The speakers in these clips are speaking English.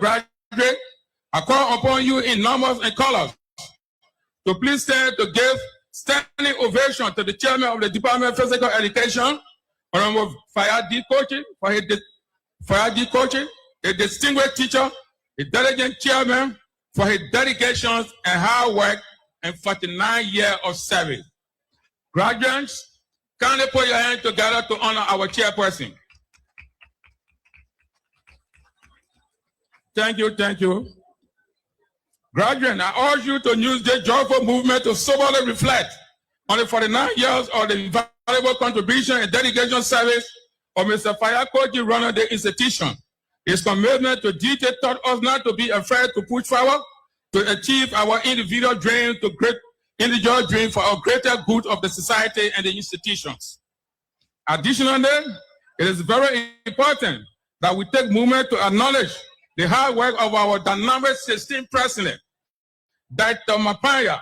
graduate, I call upon you in numbers and colors to please stand to give standing ovation to the chairman of the Department of Physical Education, Honorable Myean D Torgbean, for his Myean D Torgbean, a distinguished teacher, a diligent chairman, for his dedications and hard work and 49 years of service. Graduates, kindly put your hands together to honor our chairperson. Thank you, thank you. Graduates, I urge you to use this joyful movement to soberly reflect on the 49 years of the invaluable contribution and dedication service of Mr. Myean Torgbean running the institution. His commitment to duty taught us not to be afraid to push forward, to achieve our individual dreams, to great individual dreams for our greater good of the society and the institutions. Additionally, it is very important that we take a moment to acknowledge the hard work of our dynamic 16th president, Dr. Mapaya,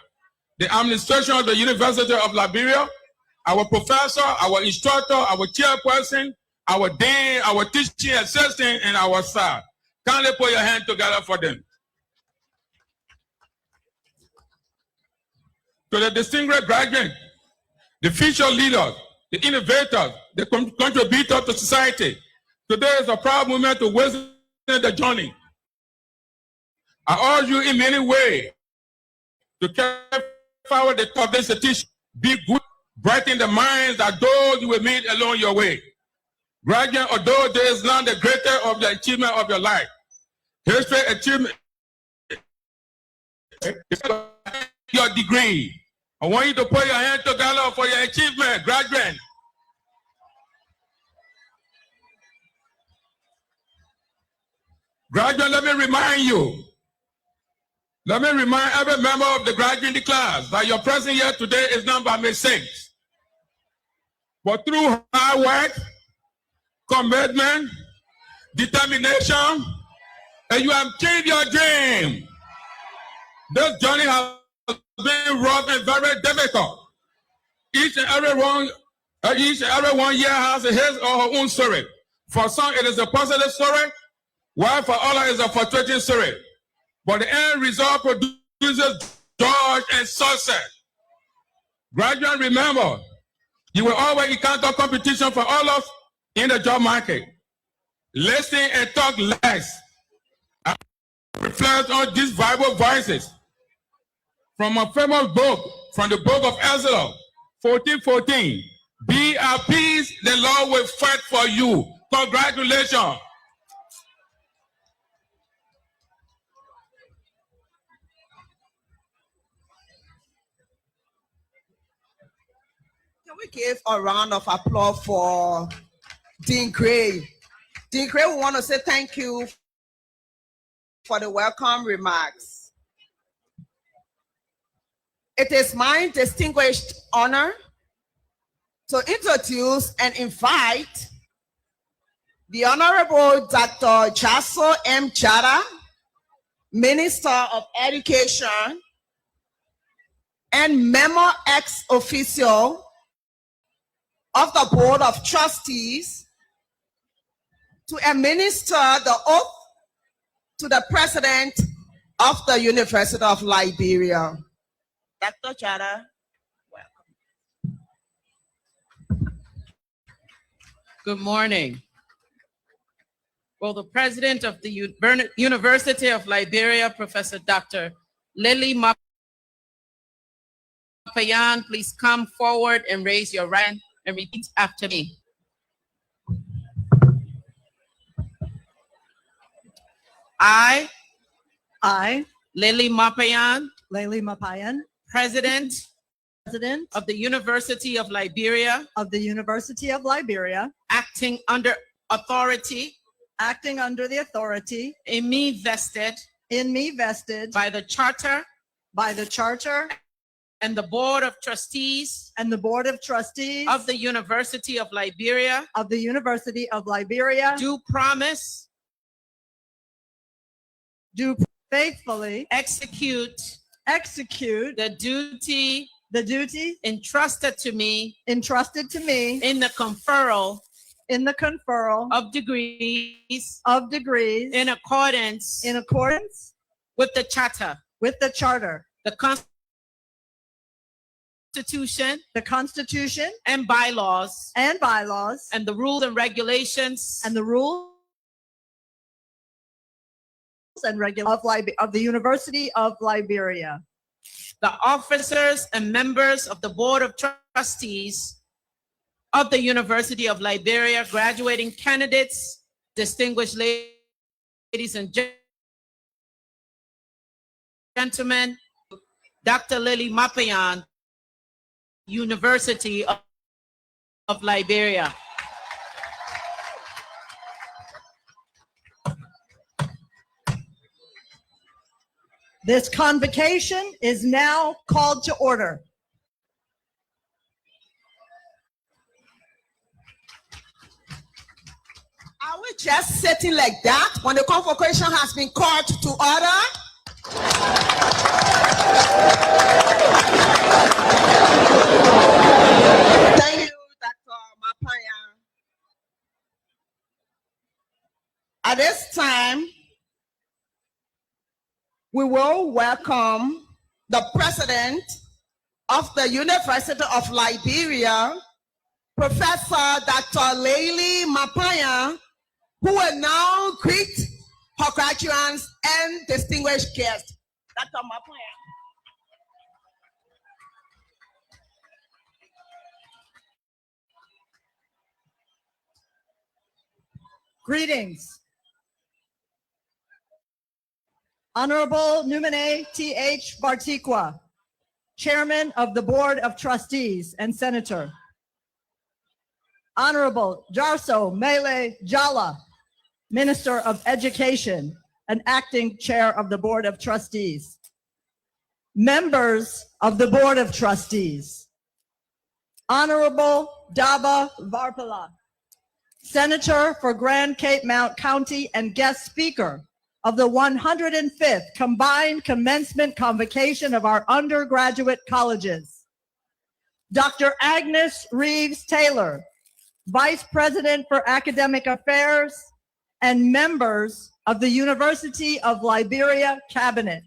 the administration of the University of Liberia, our professor, our instructor, our chairperson, our dean, our teaching assistant, and our staff. Kindly put your hand together for them. To the distinguished graduates, the future leaders, the innovators, the contributors to society, today is a proud moment to witness the journey. I urge you in many ways to carry forward the top institution. Be good, brighten the minds of those you will meet along your way. Graduate, although there is none the greater of the achievement of your life, history achievement is your degree. I want you to put your hand together for your achievement, graduate. Graduate, let me remind you. Let me remind every member of the graduating class that your presence here today is not by mistake. But through hard work, commitment, determination, and you have achieved your dream. This journey has been rough and very difficult. Each and every one year has his or her own story. For some, it is a positive story, while for others, it is a frustrating story. But the end result produces joy and success. Graduate, remember, you will always encounter competition for all of us in the job market. Listen and talk less. I reflect on these Bible voices from a famous book, from the book of Exodus 14:14. Be at peace, the Lord will fight for you. Congratulations. Can we give a round of applause for Dean Gray? Dean Gray, we want to say thank you for the welcome remarks. It is my distinguished honor to introduce and invite the Honorable Dr. Jaso M. Jada, Minister of Education and member ex officio of the Board of Trustees, to administer the oath to the President of the University of Liberia. Dr. Jada, welcome. Good morning. Will the President of the University of Liberia, Professor Dr. Lily Myean, please come forward and raise your right hand and repeat after me. I, Lily Myean, President of the University of Liberia, acting under the authority in me vested by the charter and the Board of Trustees of the University of Liberia, do faithfully execute the duty entrusted to me in the conferral in the conferral of degrees in accordance with the Charter, the Constitution, and and bylaws, and the rules and regulations and the rules and regulations of the University of Liberia. the officers and members of the Board of Trustees of the University of Liberia, graduating candidates, distinguished ladies and gentlemen, Dr. Lily Myean, University of Liberia. This convocation is now called to order. Are we just sitting like that when the convocation has been called to order? Thank you, Dr. Myean. At this time, we will welcome the President of the University of Liberia, Professor Dr. Lily Myean, who will now greet her graduates and distinguished guests. Dr. Myean. Greetings. Honorable Numene T.H. Bartikwa, Chairman of the Board of Trustees and Senator. Honorable Jarso Mele Jala, Minister of Education and Acting Chair of the Board of Trustees. Members of the Board of Trustees. Honorable Daba Varpala, Senator for Grand Cape Mount County and guest speaker of the 105th Combined Commencement Convocation of our undergraduate colleges. Dr. Agnes Reeves Taylor, Vice President for Academic Affairs and members of the University of Liberia Cabinet.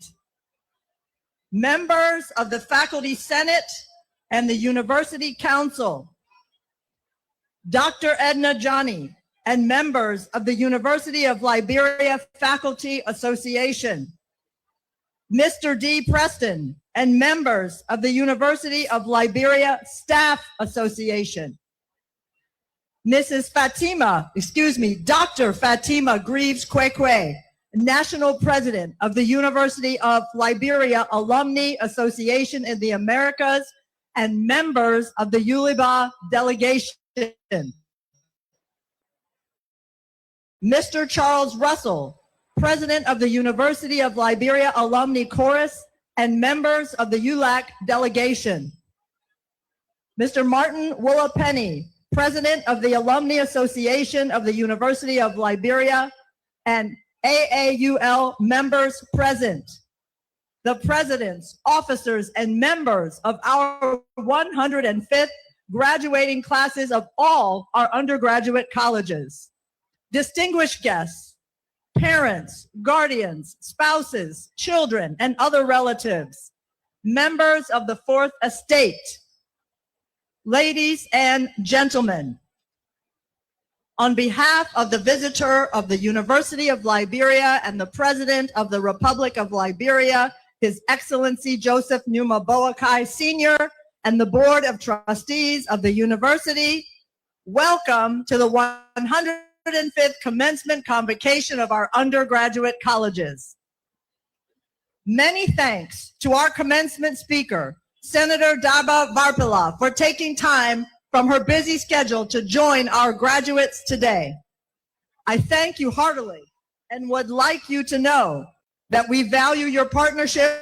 Members of the Faculty Senate and the University Council. Dr. Edna Johnny and members of the University of Liberia Faculty Association. Mr. D. Preston and members of the University of Liberia Staff Association. Dr. Fatima Greaves Kwekwe, National President of the University of Liberia Alumni Association in the Americas and members of the ULIBA delegation. Mr. Charles Russell, President of the University of Liberia Alumni Chorus and members of the ULAC delegation. Mr. Martin Woolapenny, President of the Alumni Association of the University of Liberia and AAUL members present. The presidents, officers, and members of our 105th graduating classes of all our undergraduate colleges. Distinguished guests, parents, guardians, spouses, children, and other relatives, members of the Fourth Estate, ladies and gentlemen, on behalf of the visitor of the University of Liberia and the President of the Republic of Liberia, His Excellency Joseph Numa Boakai Sr., and the Board of Trustees of the University, welcome to the 105th Commencement Convocation of our undergraduate colleges. Many thanks to our commencement speaker, Senator Daba Varpala, for taking time from her busy schedule to join our graduates today. I thank you heartily and would like you to know that we value your partnership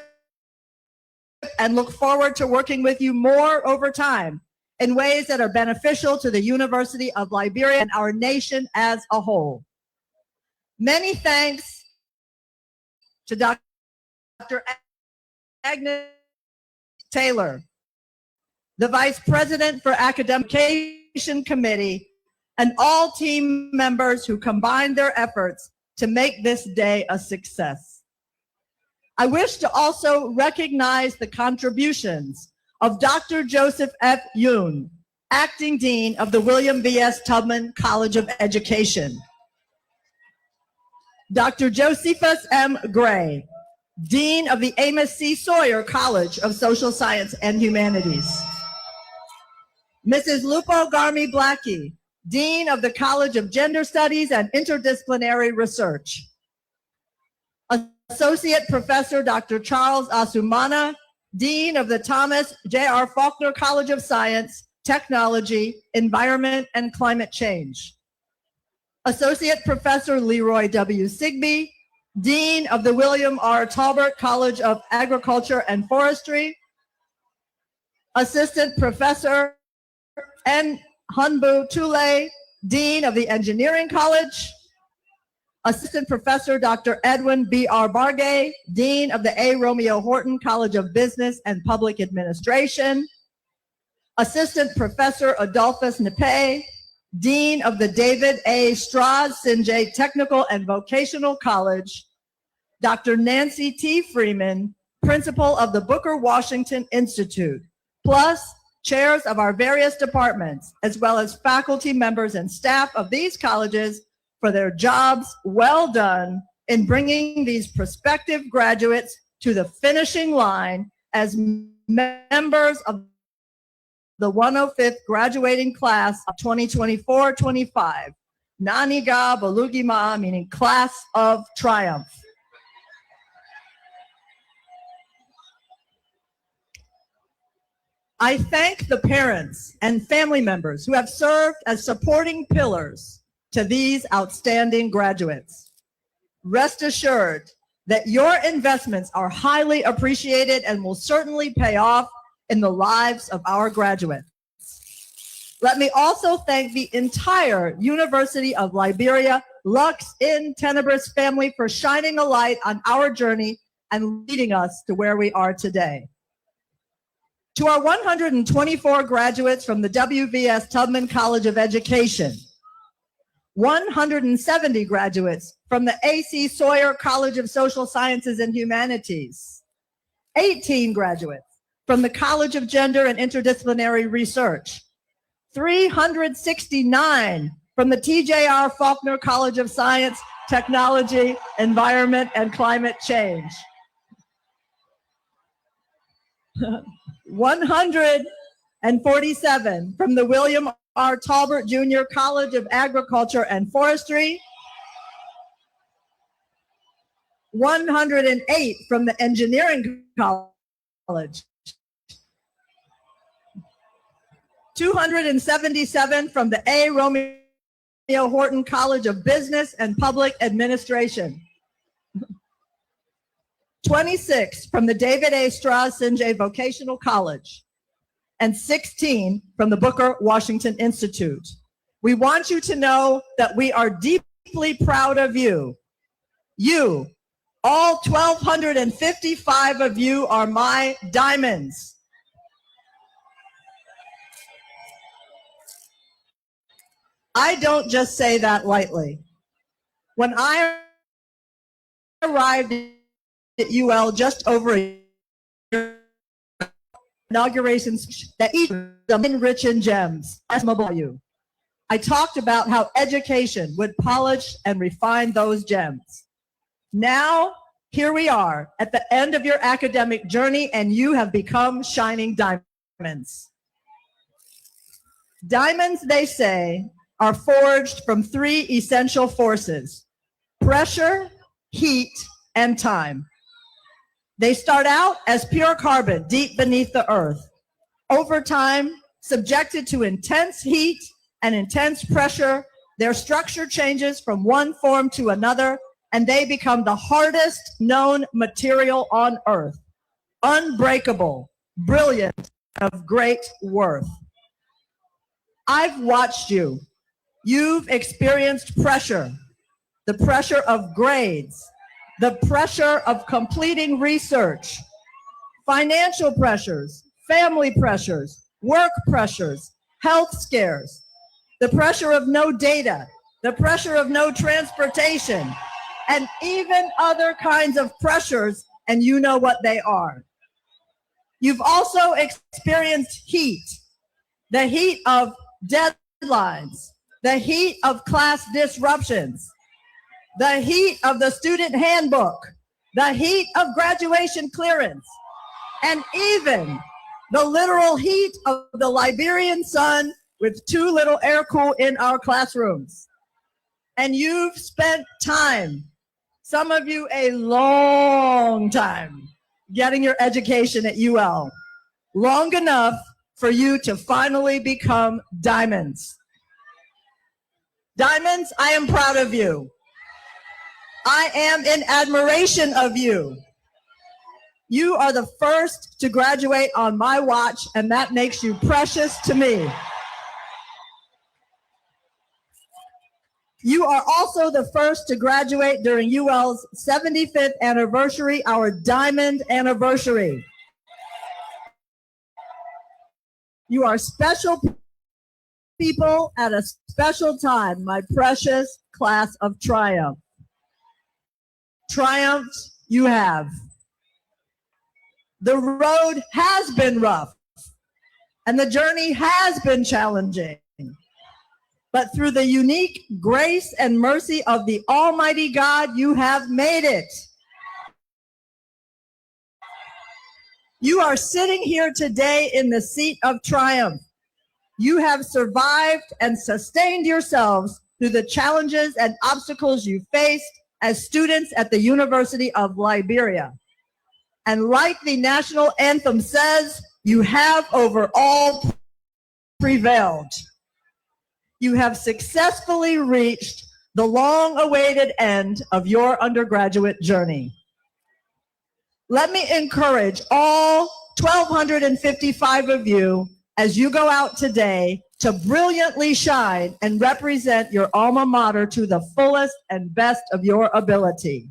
and look forward to working with you more over time in ways that are beneficial to the University of Liberia and our nation as a whole. Many thanks to Dr. Agnes Taylor, the Vice President for Academic Education Committee and all team members who combined their efforts to make this day a success. I wish to also recognize the contributions of Dr. Joseph F. Yoon, Acting Dean of the William V.S. Tubman College of Education, Dr. Josephus M. Gray, Dean of the Amos C. Sawyer College of Social Science and Humanities, Mrs. Lupo Garmi Blackie, Dean of the College of Gender Studies and Interdisciplinary Research, Associate Professor Dr. Charles Asumana, Dean of the Thomas J.R. Faulkner College of Science, Technology, Environment, and Climate Change, Associate Professor Leroy W. Sigby, Dean of the William R. Talbert College of Agriculture and Forestry, Assistant Professor N. Hunbu Tule, Dean of the Engineering College, Assistant Professor Dr. Edwin B.R. Bargay, Dean of the A. Romeo Horton College of Business and Public Administration, Assistant Professor Adolphus Nepe, Dean of the David A. Strauss Sinjay Technical and Vocational College, Dr. Nancy T. Freeman, Principal of the Booker Washington Institute, plus chairs of our various departments, as well as faculty members and staff of these colleges for their jobs well done in bringing these prospective graduates to the finishing line as members of the 105th graduating class of 2024-25, Naniga Balugima, meaning class of triumph. I thank the parents and family members who have served as supporting pillars to these outstanding graduates. Rest assured that your investments are highly appreciated and will certainly pay off in the lives of our graduates. Let me also thank the entire University of Liberia Lux in Tenebris family for shining a light on our journey and leading us to where we are today. To our 124 graduates from the WVS Tubman College of Education, 170 graduates from the A.C. Sawyer College of Social Sciences and Humanities, 18 graduates from the College of Gender and Interdisciplinary Research, 369 from the T.J.R. Faulkner College of Science, Technology, Environment, and Climate Change, 147 from the William R. Talbert Jr. College of Agriculture and Forestry, 108 from the Engineering College, 277 from the A. Romeo Horton College of Business and Public Administration, 26 from the David A. Strauss Sinjay Vocational College, and 16 from the Booker Washington Institute. We want you to know that we are deeply proud of you. You, all 1,255 of you, are my diamonds. I don't just say that lightly. When I arrived at UL just over a year, inaugurations that each of them enrich in gems, estimable you. I talked about how education would polish and refine those gems. Now, here we are at the end of your academic journey, and you have become shining diamonds. Diamonds, they say, are forged from 3 essential forces: pressure, heat, and time. They start out as pure carbon deep beneath the earth. Over time, subjected to intense heat and intense pressure, their structure changes from one form to another, and they become the hardest known material on earth. Unbreakable, brilliant, of great worth. I've watched you. You've experienced pressure, the pressure of grades, the pressure of completing research, financial pressures, family pressures, work pressures, health scares, the pressure of no data, the pressure of no transportation, and even other kinds of pressures, and you know what they are. You've also experienced heat, the heat of deadlines, the heat of class disruptions, the heat of the student handbook, the heat of graduation clearance, and even the literal heat of the Liberian sun with too little air cool in our classrooms. And you've spent time, some of you a long time, getting your education at UL, long enough for you to finally become diamonds. Diamonds, I am proud of you. I am in admiration of you. You are the first to graduate on my watch, and that makes you precious to me. You are also the first to graduate during UL's 75th anniversary, our diamond anniversary. You are special people at a special time, my precious class of triumph. Triumphed you have. The road has been rough, and the journey has been challenging. But through the unique grace and mercy of the Almighty God, you have made it. You are sitting here today in the seat of triumph. You have survived and sustained yourselves through the challenges and obstacles you faced as students at the University of Liberia. And like the national anthem says, you have over all prevailed. You have successfully reached the long-awaited end of your undergraduate journey. Let me encourage all 1,255 of you as you go out today to brilliantly shine and represent your alma mater to the fullest and best of your ability.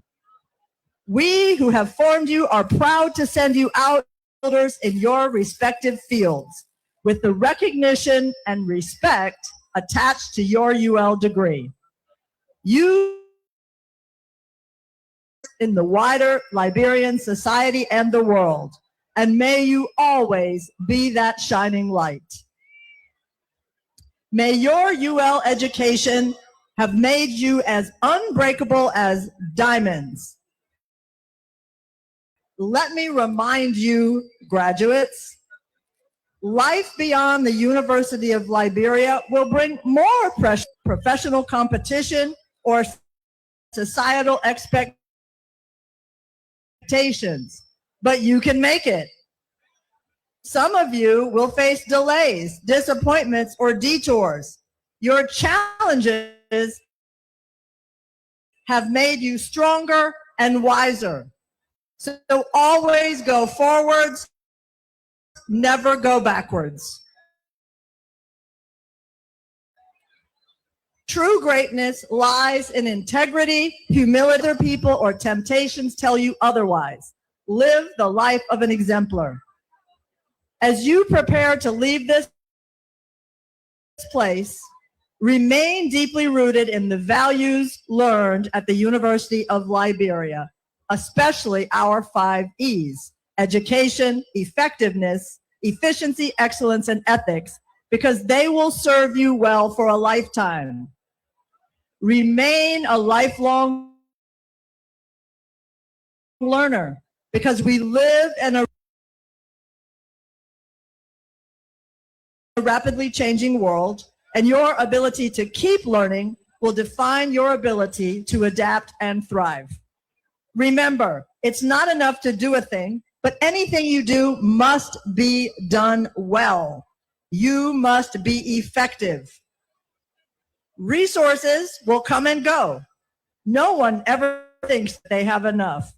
We who have formed you are proud to send you out in your respective fields with the recognition and respect attached to your UL degree. You in the wider Liberian society and the world, and may you always be that shining light. May your UL education have made you as unbreakable as diamonds. Let me remind you, graduates, life beyond the University of Liberia will bring more professional competition or societal expectations, but you can make it. Some of you will face delays, disappointments, or detours. Your challenges have made you stronger and wiser. So always go forwards, never go backwards. True greatness lies in integrity, humility. Other people or temptations tell you otherwise. Live the life of an exemplar. As you prepare to leave this place, remain deeply rooted in the values learned at the University of Liberia, especially our 5 E's: education, effectiveness, efficiency, excellence, and ethics, because they will serve you well for a lifetime. Remain a lifelong learner, because we live in a rapidly changing world, and your ability to keep learning will define your ability to adapt and thrive. Remember, it's not enough to do a thing, but anything you do must be done well. You must be effective. Resources will come and go. No one ever thinks they have enough,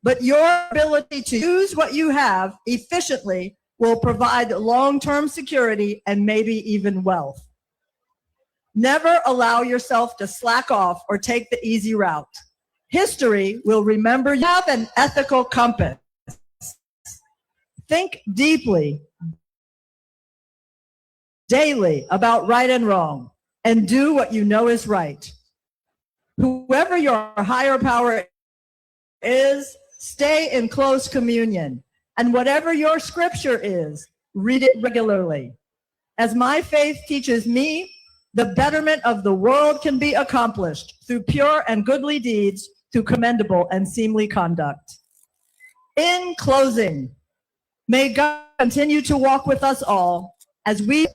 but your ability to use what you have efficiently will provide long-term security and maybe even wealth. Never allow yourself to slack off or take the easy route. History will remember you have an ethical compass. Think deeply, daily, about right and wrong, and do what you know is right. Whoever your higher power is, stay in close communion. And whatever your scripture is, read it regularly. As my faith teaches me, the betterment of the world can be accomplished through pure and goodly deeds, through commendable and seemly conduct. In closing, may God continue to walk with us all as we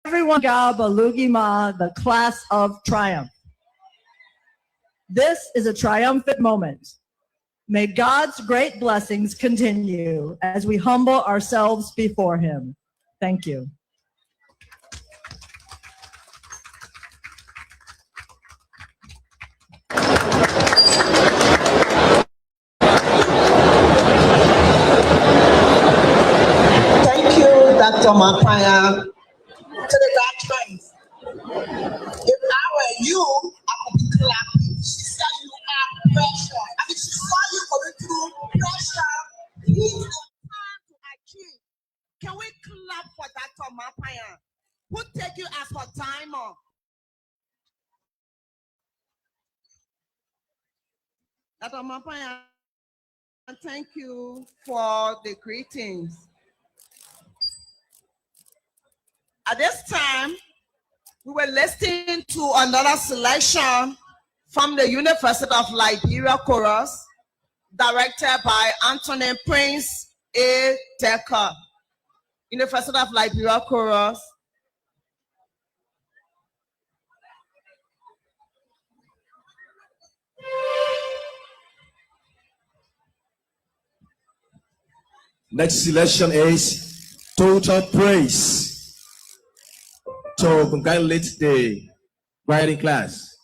everyone Gabalugima, the class of triumph. This is a triumphant moment. May God's great blessings continue as we humble ourselves before him. Thank you. Thank you, Dr. Mapaya. To the doctrines. If I were you, I would be clapping. She said you have pressure. I mean, she saw you going through pressure. He's the time to achieve. Can we clap for Dr. Mapaya? Who take you as for timer? Dr. Mapaya, thank you for the greetings. At this time, we were listening to another selection from the University of Liberia Chorus, directed by Anthony Prince A. Decker. University of Liberia Chorus. Next selection is Total Praise. To congratulate the writing class.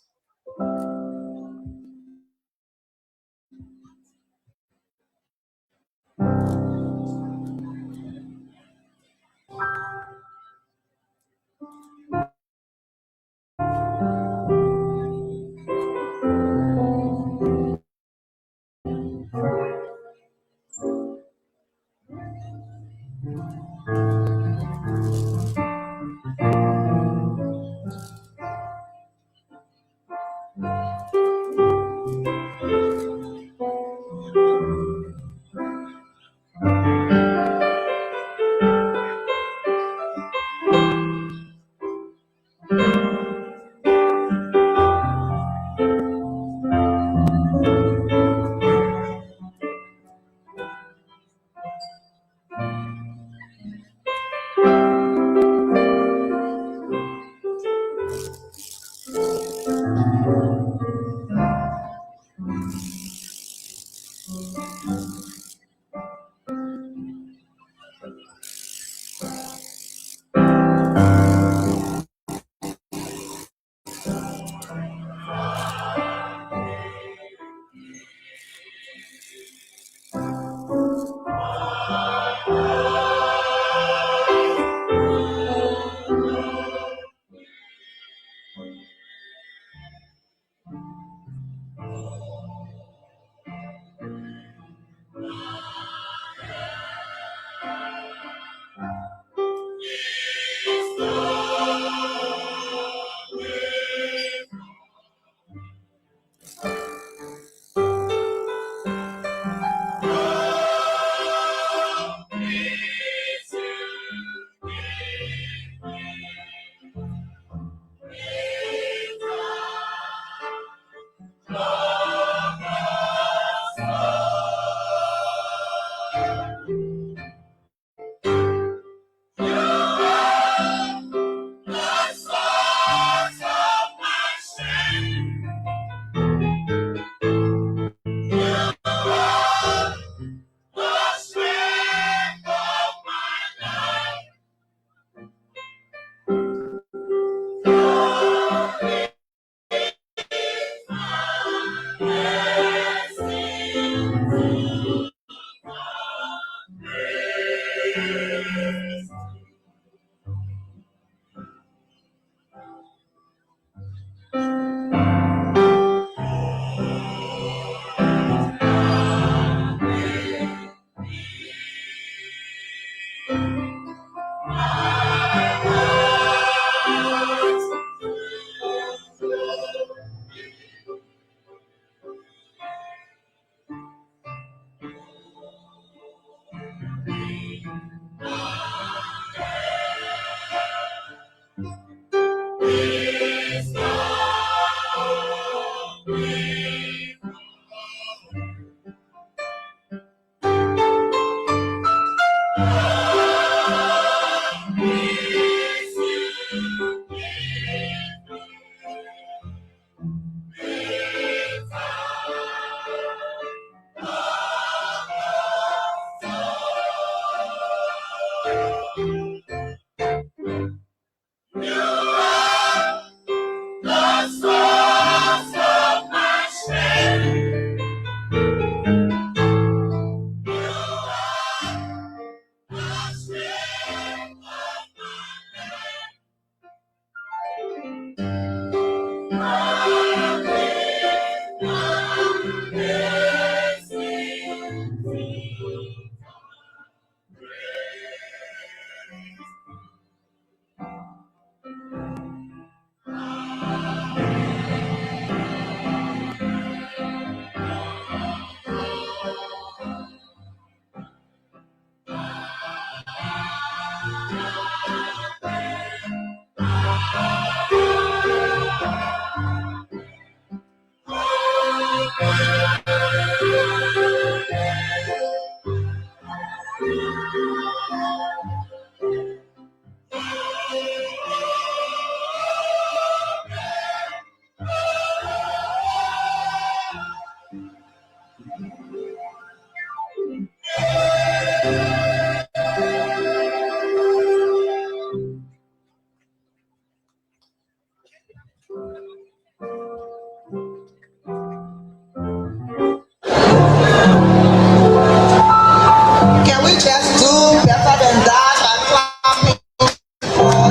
Can we just do better than that by clapping for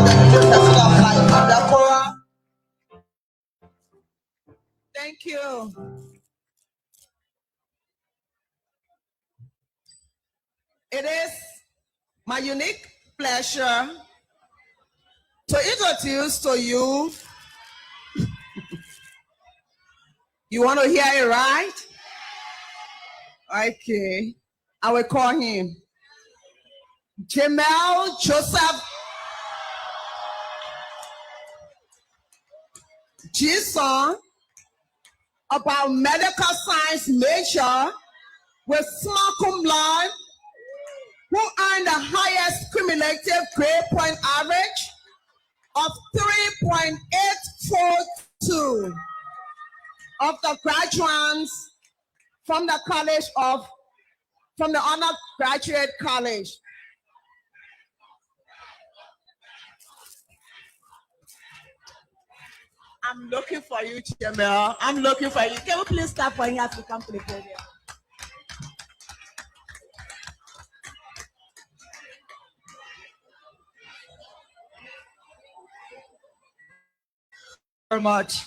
the University of Liberia? Thank you. It is my unique pleasure to introduce to you. You want to hear it, right? Okay. I will call him Jamel Joseph Jason, about medical science major with summa cum laude, who earned the highest cumulative grade point average of 3.842 of the graduates from the undergraduate college. I'm looking for you, Jamel. I'm looking for you. Can we please stop for him as we come to the podium? Very much.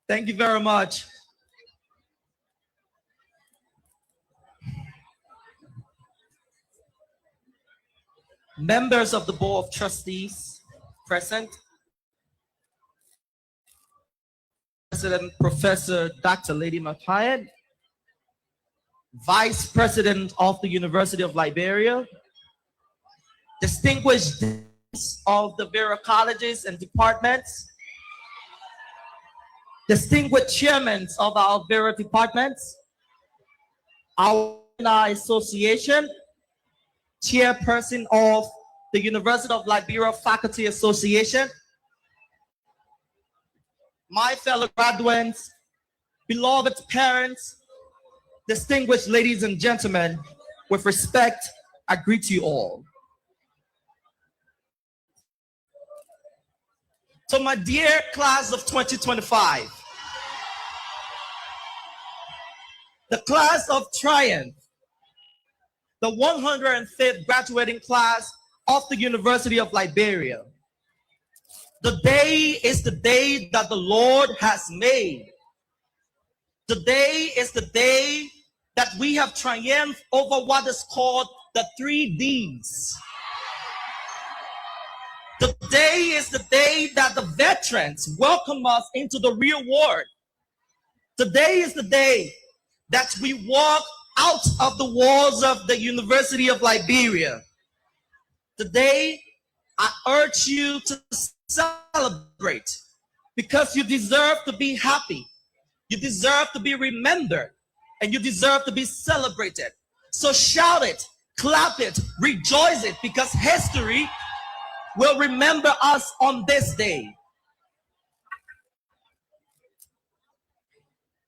Thank you very much. Members of the Board of Trustees present. President Professor Dr. Lady Myean, Vice President of the University of Liberia, distinguished deans of the various colleges and departments, distinguished chairmen of our various departments, our association, chairperson of the University of Liberia Faculty Association, my fellow graduates, beloved parents, distinguished ladies and gentlemen, with respect, I greet you all. So my dear class of 2025, the class of triumph, the 105th graduating class of the University of Liberia. The day is the day that the Lord has made. Today is the day that we have triumphed over what is called the 3 Ds. Today is the day that the veterans welcome us into the real world. Today is the day that we walk out of the walls of the University of Liberia. Today, I urge you to celebrate celebrate because you deserve to be happy. You deserve to be remembered, and you deserve to be celebrated. So shout it, clap it, rejoice it, because history will remember us on this day.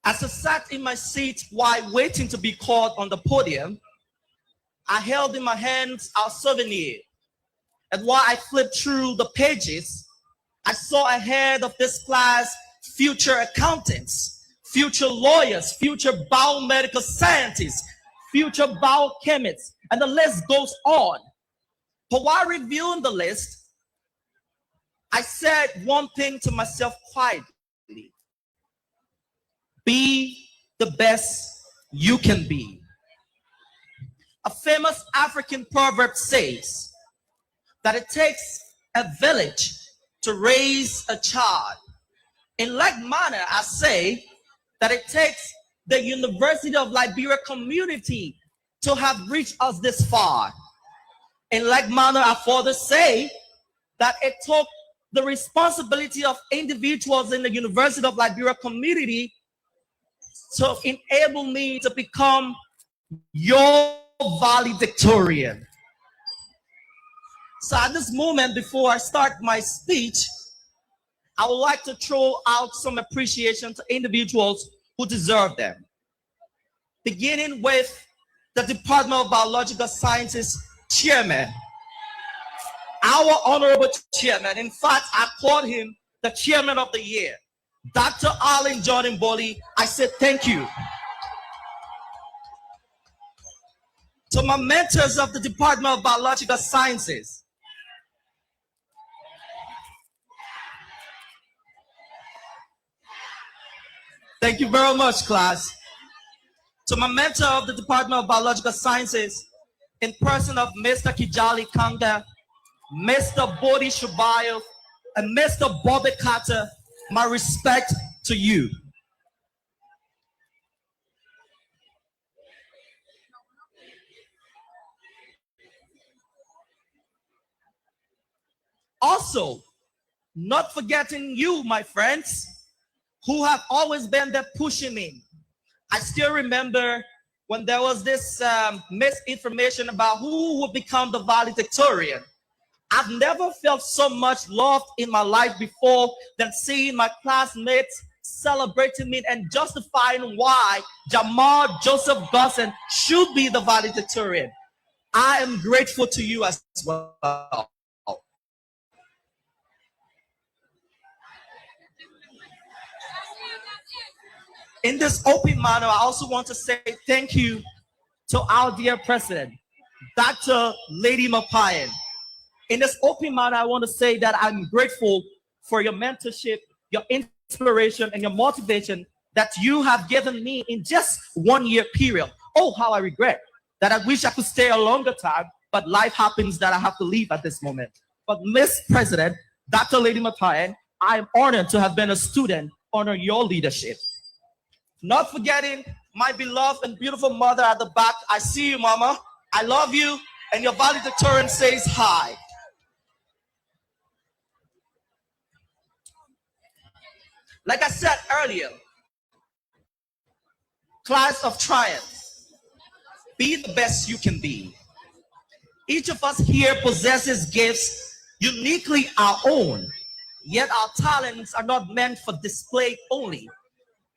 As I sat in my seat while waiting to be called on the podium, I held in my hands our souvenir. And while I flipped through the pages, I saw ahead of this class future accountants, future lawyers, future biomedical scientists, future biochemists, and the list goes on. But while reviewing the list, I said one thing to myself quietly: be the best you can be. A famous African proverb says that it takes a village to raise a child. In like manner, I say that it takes the University of Liberia community to have reached us this far. In like manner, I further say that it took the responsibility of individuals in the University of Liberia community to enable me to become your valedictorian. So at this moment, before I start my speech, I would like to throw out some appreciation to individuals who deserve them. Beginning with the Department of Biological Sciences chairman, our honorable chairman. In fact, I called him the chairman of the year, Dr. Arlen Jordan Boley. I said thank you. To my mentors of the Department of Biological Sciences, thank you very much, class. To my mentor of the Department of Biological Sciences, in person of Mr. Kijali Kanga, Mr. Bodhi Shubayo, and Mr. Bobby Carter, my respect to you. Also, not forgetting you, my friends, who have always been there pushing me. I still remember when there was this misinformation about who would become the valedictorian. I've never felt so much love in my life before than seeing my classmates celebrating me and justifying why Jamal Joseph Gosson should be the valedictorian. I am grateful to you as well. In this open manner, I also want to say thank you to our dear president, Dr. Lady Myean. In this open manner, I want to say that I'm grateful for your mentorship, your inspiration, and your motivation that you have given me in just 1 year period. Oh, how I regret that. I wish I could stay a longer time, but life happens that I have to leave at this moment. But Miss President, Dr. Lady Myean, I am honored to have been a student under your leadership. Not forgetting my beloved and beautiful mother at the back. I see you, Mama. I love you, and your valedictorian says hi. Like I said earlier, class of triumph, be the best you can be. Each of us here possesses gifts uniquely our own, yet our talents are not meant for display only.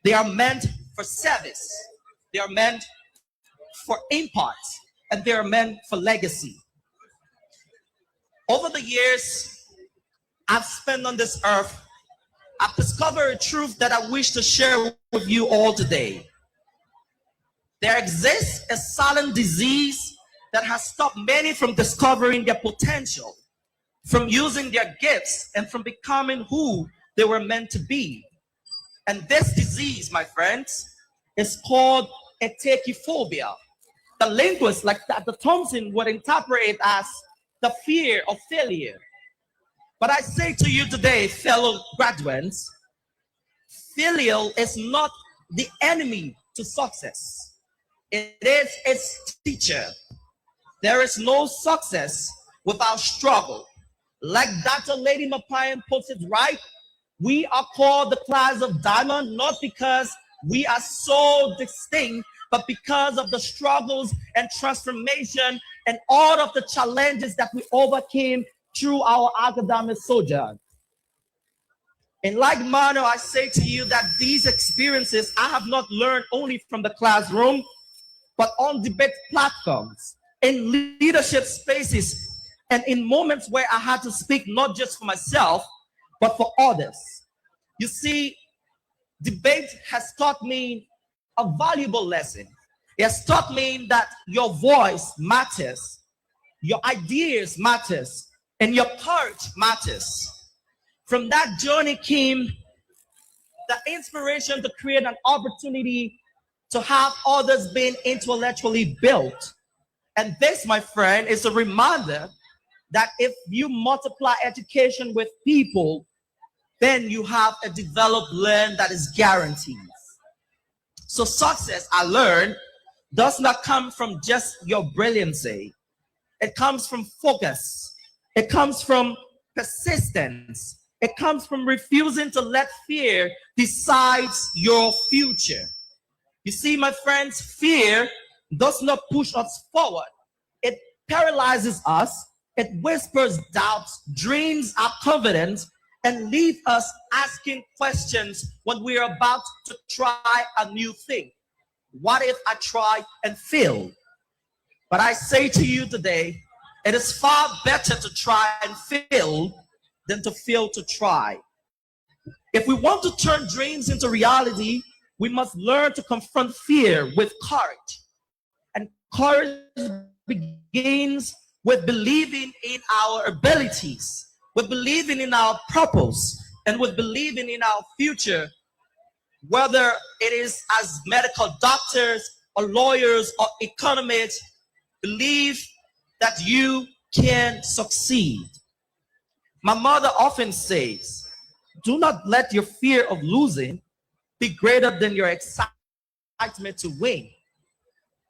They are meant for service. They are meant for impact, and they are meant for legacy. Over the years I've spent on this earth, I've discovered a truth that I wish to share with you all today. There exists a silent disease that has stopped many from discovering their potential, from using their gifts, and from becoming who they were meant to be. And this disease, my friends, is called etiquephobia. The linguist, like Dr. Thompson, would interpret it as the fear of failure. But I say to you today, fellow graduates, failure is not the enemy to success. It is its teacher. There is no success without struggle. Like Dr. Lady Myean puts it right, We are called the class of diamond, not because we are so distinct, but because of the struggles and transformation and all of the challenges that we overcame through our academic sojourn. In like manner, I say to you that these experiences I have not learned only from the classroom, but on debate platforms, in leadership spaces, and in moments where I had to speak not just for myself, but for others. You see, debate has taught me a valuable lesson. It has taught me that your voice matters, your ideas matters, and your courage matters. From that journey came the inspiration to create an opportunity to have others being intellectually built. And this, my friend, is a reminder that if you multiply education with people, then you have a developed land that is guaranteed. So success, I learned, does not come from just your brilliancy. It comes from focus. It comes from persistence. It comes from refusing to let fear decide your future. You see, my friends, fear does not push us forward. It paralyzes us. It whispers doubts, drains our confidence, and leaves us asking questions when we are about to try a new thing. What if I try and fail? But I say to you today, it is far better to try and fail than to fail to try. If we want to turn dreams into reality, we must learn to confront fear with courage. And courage begins with believing in our abilities, with believing in our purpose, and with believing in our future, whether it is as medical doctors or lawyers or economists. Believe that you can succeed. My mother often says, do not let your fear of losing be greater than your excitement to win.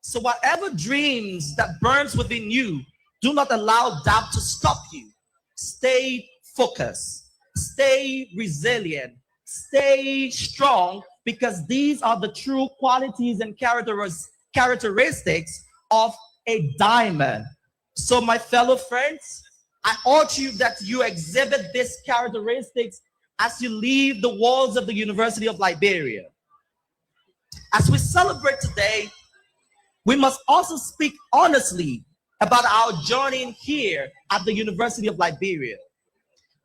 So whatever dreams that burns within you, do not allow doubt to stop you. Stay focused, stay resilient, stay strong, because these are the true qualities and characteristics of a diamond. So my fellow friends, I urge you that you exhibit these characteristics as you leave the walls of the University of Liberia. As we celebrate today, we must also speak honestly about our journey here at the University of Liberia.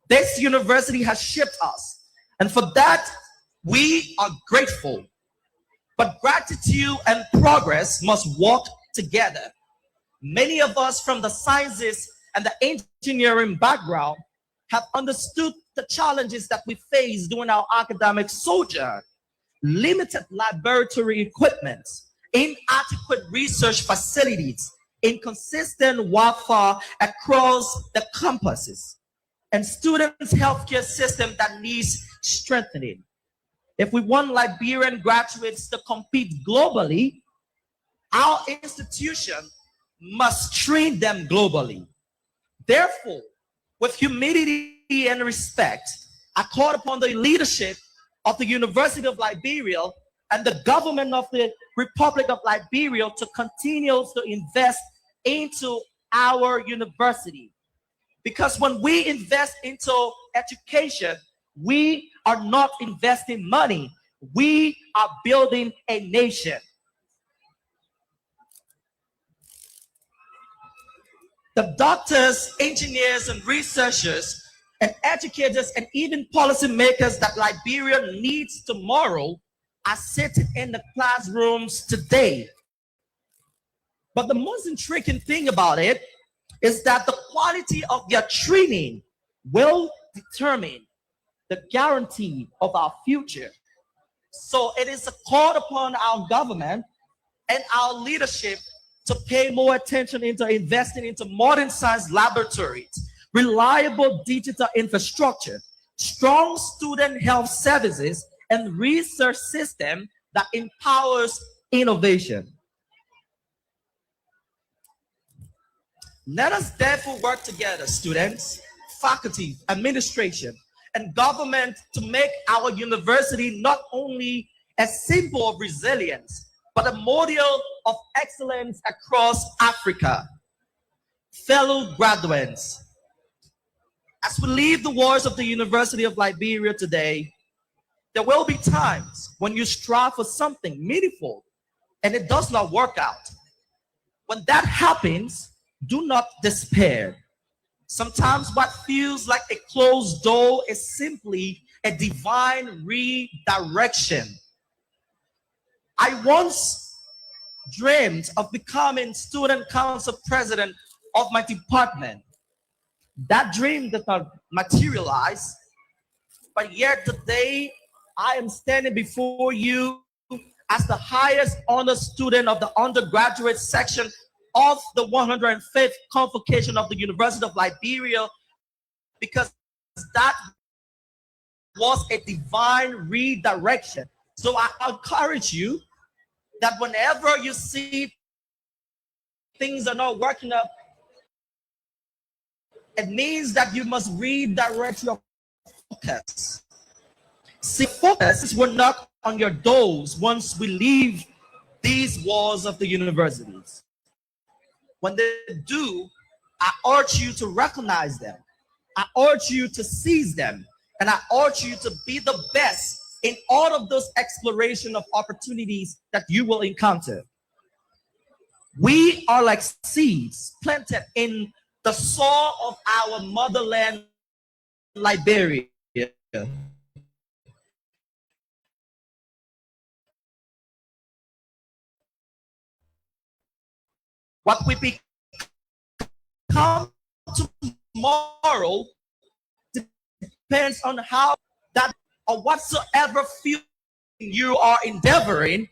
This university has shaped us, and for that, we are grateful. But gratitude and progress must walk together. Many of us from the sciences and the engineering background have understood the challenges that we face during our academic sojourn. Limited laboratory equipment, inadequate research facilities, inconsistent Wi-Fi across the campuses, and students' healthcare system that needs strengthening. If we want Liberian graduates to compete globally, our institution must train them globally. Therefore, with humility and respect, I call upon the leadership of the University of Liberia and the government of the Republic of Liberia to continue to invest into our university. Because when we invest into education, we are not investing money. We are building a nation. The doctors, engineers, and researchers, and educators, and even policymakers that Liberia needs tomorrow are sitting in the classrooms today. But the most intriguing thing about it is that the quality of their training will determine the guarantee of our future. So it is a call upon our government and our leadership to pay more attention into investing into modern science laboratories, reliable digital infrastructure, strong student health services, and research system that empowers innovation. Let us therefore work together, students, faculty, administration, and government to make our university not only a symbol of resilience, but a model of excellence across Africa. Fellow graduates, as we leave the walls of the University of Liberia today, there will be times when you strive for something meaningful and it does not work out. When that happens, do not despair. Sometimes what feels like a closed door is simply a divine redirection. I once dreamed of becoming student council president of my department. That dream did not materialize, but yet today I am standing before you as the highest honor student of the undergraduate section of the 105th Convocation of the University of Liberia, because that was a divine redirection. So I encourage you that whenever you see things are not working up, it means that you must redirect your focus. See, focus will knock on your doors once we leave these walls of the universities. When they do, I urge you to recognize them. I urge you to seize them. And I urge you to be the best in all of those exploration of opportunities that you will encounter. We are like seeds planted in the soil of our motherland, Liberia. What we become tomorrow depends on how that or whatsoever field you are endeavoring.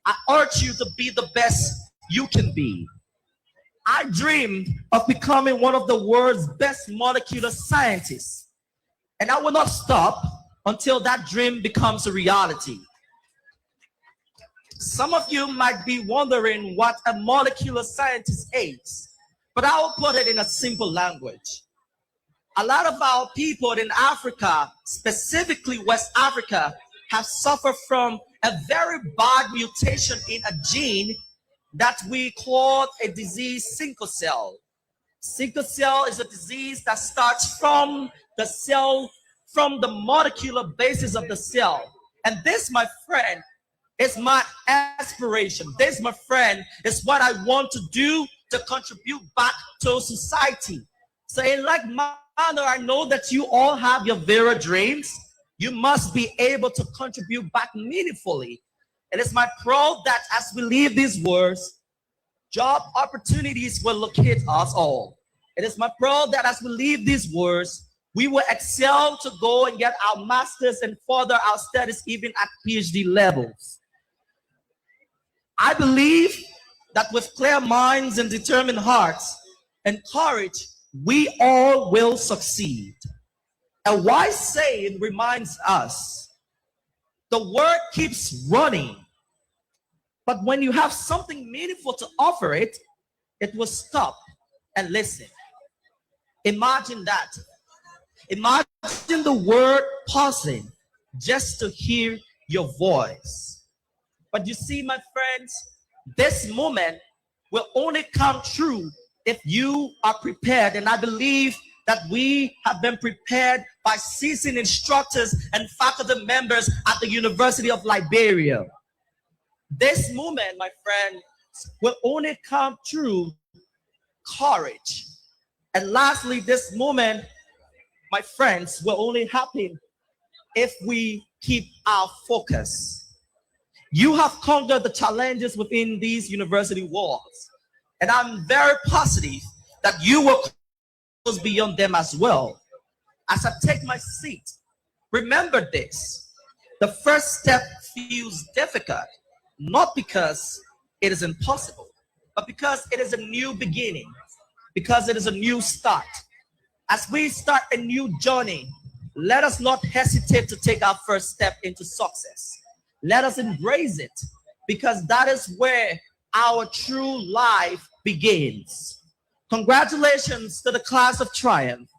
I urge you to be the best you can be. I dreamed of becoming one of the world's best molecular scientists, and I will not stop until that dream becomes a reality. Some of you might be wondering what a molecular scientist is, but I will put it in a simple language. A lot of our people in Africa, specifically West Africa, have suffered from a very bad mutation in a gene that we call a disease, sickle cell. Sickle cell is a disease that starts from the cell, from the molecular basis of the cell. And this, my friend, is my aspiration. This, my friend, is what I want to do to contribute back to society. So in like manner, I know that you all have your very dreams. You must be able to contribute back meaningfully. It is my prayer that as we leave these words, job opportunities will locate us all. It is my prayer that as we leave these words, we will excel to go and get our masters and further our studies even at PhD levels. I believe that with clear minds and determined hearts and courage, we all will succeed. A wise saying reminds us, the world keeps running, but when you have something meaningful to offer it, it will stop and listen. Imagine that. Imagine the world pausing just to hear your voice. But you see, my friends, this moment will only come true if you are prepared. And I believe that we have been prepared by seasoned instructors and faculty members at the University of Liberia. This moment, my friend, will only come through courage. And lastly, this moment, my friends, will only happen if we keep our focus. You have conquered the challenges within these university walls, and I'm very positive that you will close beyond them as well. As I take my seat, remember this: the first step feels difficult, not because it is impossible, but because it is a new beginning, because it is a new start. As we start a new journey, let us not hesitate to take our first step into success. Let us embrace it, because that is where our true life begins. Congratulations to the class of triumph.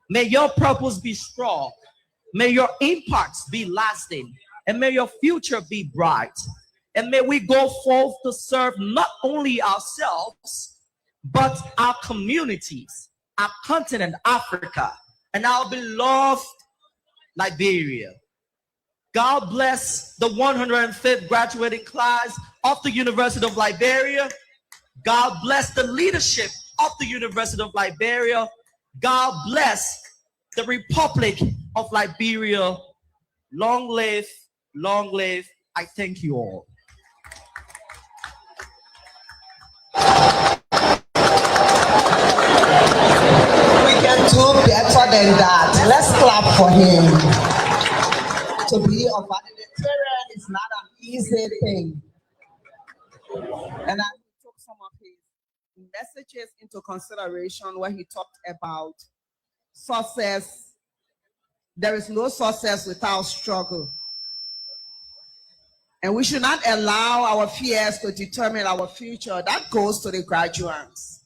May your purpose be strong. May your impacts be lasting, and may your future be bright. And may we go forth to serve not only ourselves, but our communities, our continent, Africa, and our beloved Liberia. God bless the 105th graduating class of the University of Liberia. God bless the leadership of the University of Liberia. God bless the Republic of Liberia. Long live, long live. I thank you all. We can do better than that. Let's clap for him. To be a valedictorian is not an easy thing. And I took some of his messages into consideration where he talked about success. There is no success without struggle. And we should not allow our fears to determine our future. That goes to the graduates.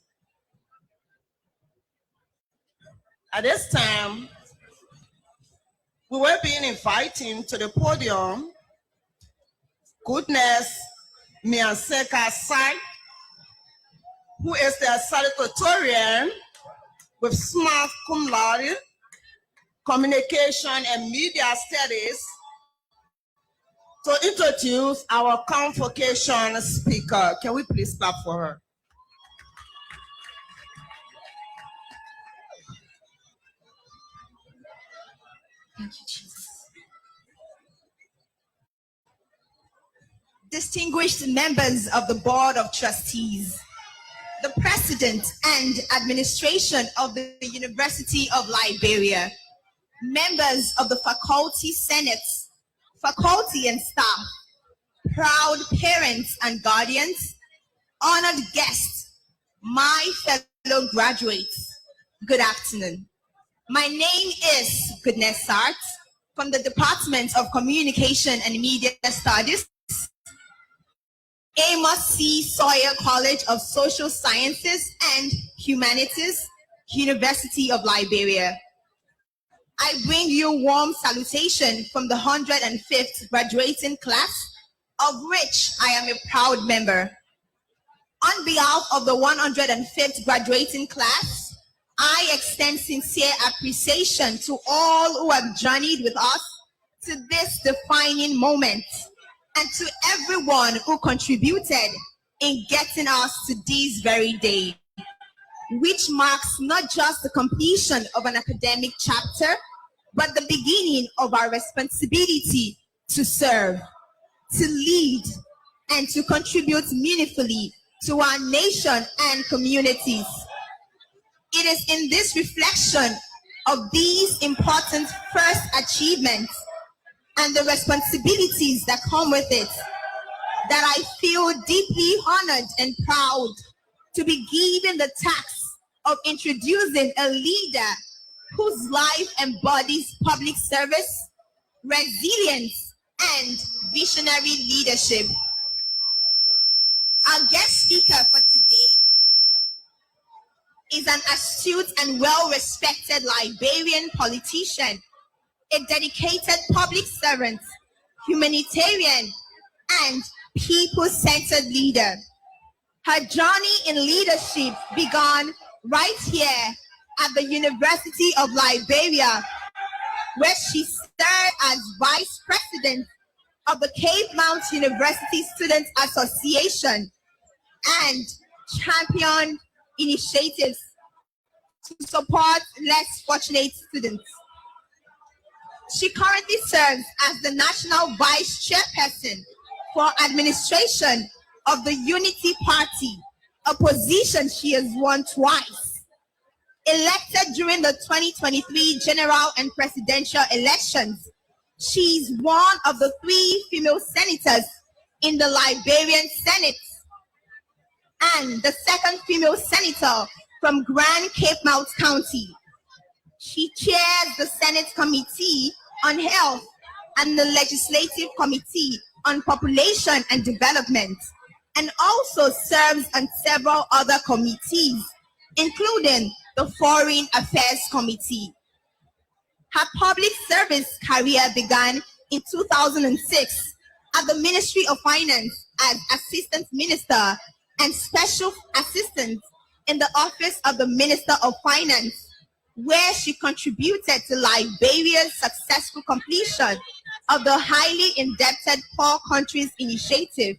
At this time, we were being invited to the podium. Goodness Myean Sai, who is the salutatorian with smart cum laude, communication and media studies, to introduce our convocation speaker. Can we please clap for her? Thank you, Jesus. Distinguished members of the Board of Trustees, the President and Administration of the University of Liberia, members of the Faculty Senate, faculty and staff, proud parents and guardians, honored guests, my fellow graduates, good afternoon. My name is Goodness Sart from the Department of Communication and Media Studies, Amos C. Sawyer College of Social Sciences and Humanities, University of Liberia. I bring you warm salutation from the 105th graduating class, of which I am a proud member. On behalf of the 105th graduating class, I extend sincere appreciation to all who have journeyed with us to this defining moment, and to everyone who contributed in getting us to this very day, which marks not just the completion of an academic chapter, but the beginning of our responsibility to serve, to lead, and to contribute meaningfully to our nation and communities. It is in this reflection of these important first achievements and the responsibilities that come with it that I feel deeply honored and proud to be given the task of introducing a leader whose life embodies public service, resilience, and visionary leadership. Our guest speaker for today is an astute and well-respected Liberian politician, a dedicated public servant, humanitarian, and people-centered leader. Her journey in leadership began right here at the University of Liberia, where she served as Vice President of the Cape Mount University Students Association and championed initiatives to support less fortunate students. She currently serves as the National Vice Chairperson for Administration of the Unity Party, a position she has won twice. Elected during the 2023 general and presidential elections, she's one of the 3 female senators in the Liberian Senate and the 2nd female senator from Grand Cape Mount County. She chairs the Senate Committee on Health and the Legislative Committee on Population and Development, and also serves on several other committees, including the Foreign Affairs Committee. Her public service career began in 2006 at the Ministry of Finance as Assistant Minister and Special Assistant in the Office of the Minister of Finance, where she contributed to Liberia's successful completion of the Highly Indebted Poor Countries Initiative.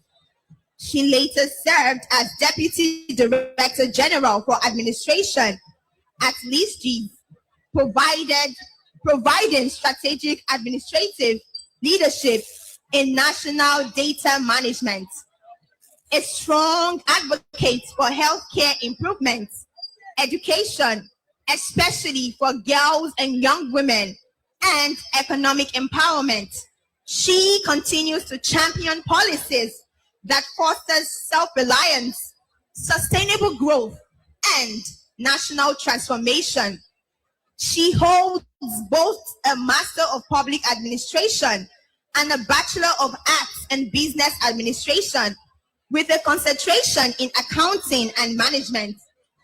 She later served as Deputy Director General for Administration at LISG, providing strategic administrative leadership in national data management. A strong advocate for healthcare improvements, education, especially for girls and young women, and economic empowerment. She continues to champion policies that fosters self-reliance, sustainable growth, and national transformation. She holds both a Master of Public Administration and a Bachelor of Arts in Business Administration with a concentration in accounting and management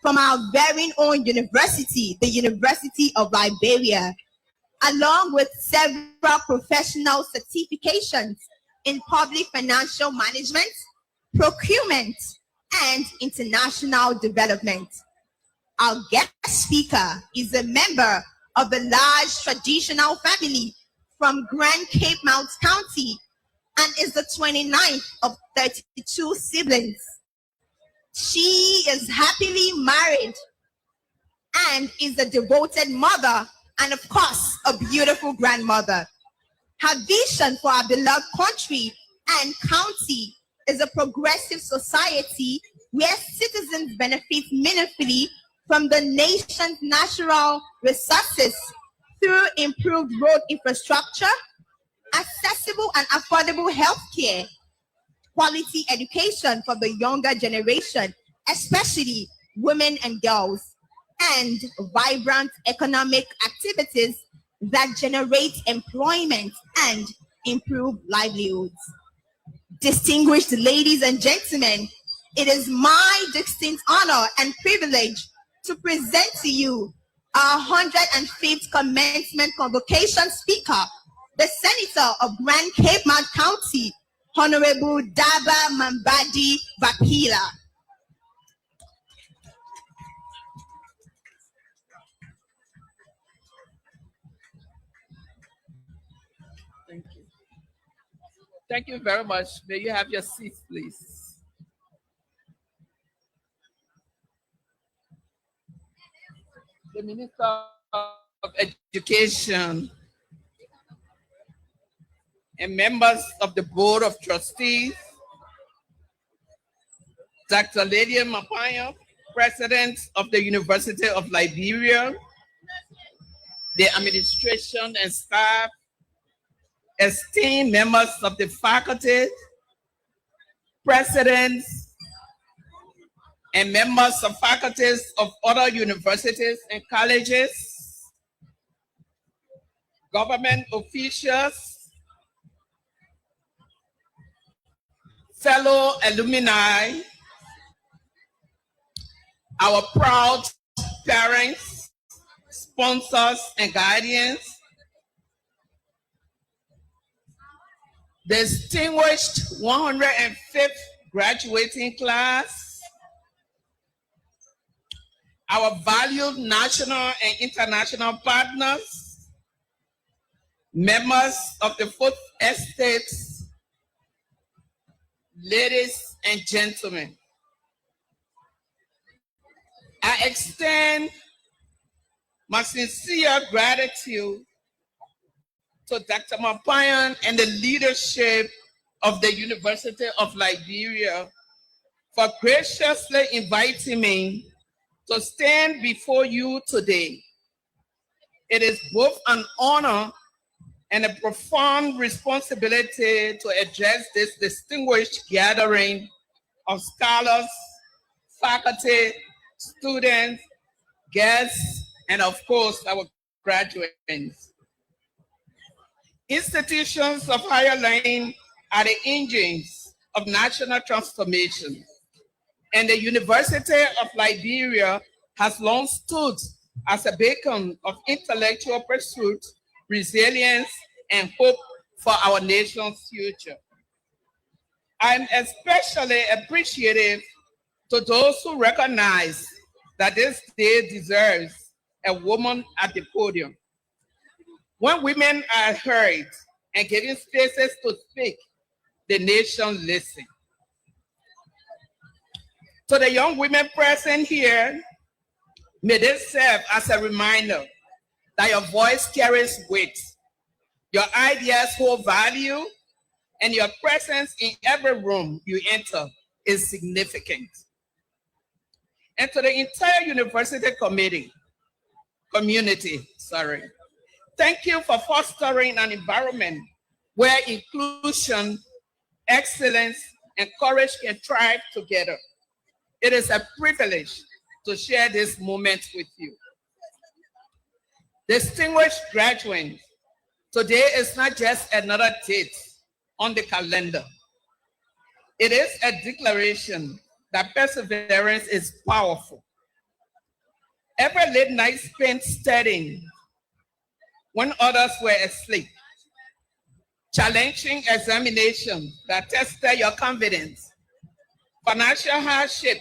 from our very own university, the University of Liberia, along with several professional certifications in public financial management, procurement, and international development. Our guest speaker is a member of the large traditional family from Grand Cape Mount County and is the 29th of 32 siblings. She is happily married and is a devoted mother and, of course, a beautiful grandmother. Her vision for our beloved country and county is a progressive society where citizens benefit meaningfully from the nation's natural resources through improved road infrastructure, accessible and affordable healthcare, quality education for the younger generation, especially women and girls, and vibrant economic activities that generate employment and improve livelihoods. Distinguished ladies and gentlemen, it is my distinct honor and privilege to present to you our 105th Commencement Convocation Speaker, the Senator of Grand Cape Mount County, Honorable Daba Mambadi Vakila. Thank you. Thank you very much. May you have your seats, please. The Minister of Education and members of the Board of Trustees, Dr. Lydia Mapaya, President of the University of Liberia, the administration and staff, esteemed members of the faculty, presidents, and members of faculties of other universities and colleges, government officials, fellow alumni, our proud parents, sponsors, and guardians, distinguished 105th graduating class, our valued national and international partners, members of the Fourth Estate, ladies and gentlemen. I extend my sincere gratitude to Dr. Mapayan and the leadership of the University of Liberia for graciously inviting me to stand before you today. It is both an honor and a profound responsibility to address this distinguished gathering of scholars, faculty, students, guests, and of course, our graduates. Institutions of higher learning are the engines of national transformation, and the University of Liberia has long stood as a beacon of intellectual pursuit resilience, and hope for our nation's future. I'm especially appreciative to those who recognize that this day deserves a woman at the podium. When women are heard and given spaces to speak, the nation listens. To the young women present here, may this serve as a reminder that your voice carries weight, your ideas hold value, and your presence in every room you enter is significant. And to the entire university community, thank you for fostering an environment where inclusion, excellence, and courage can thrive together. It is a privilege to share this moment with you. Distinguished graduates, today is not just another date on the calendar. It is a declaration that perseverance is powerful. Every late night spent studying when others were asleep, challenging examinations that tested your confidence, financial hardship,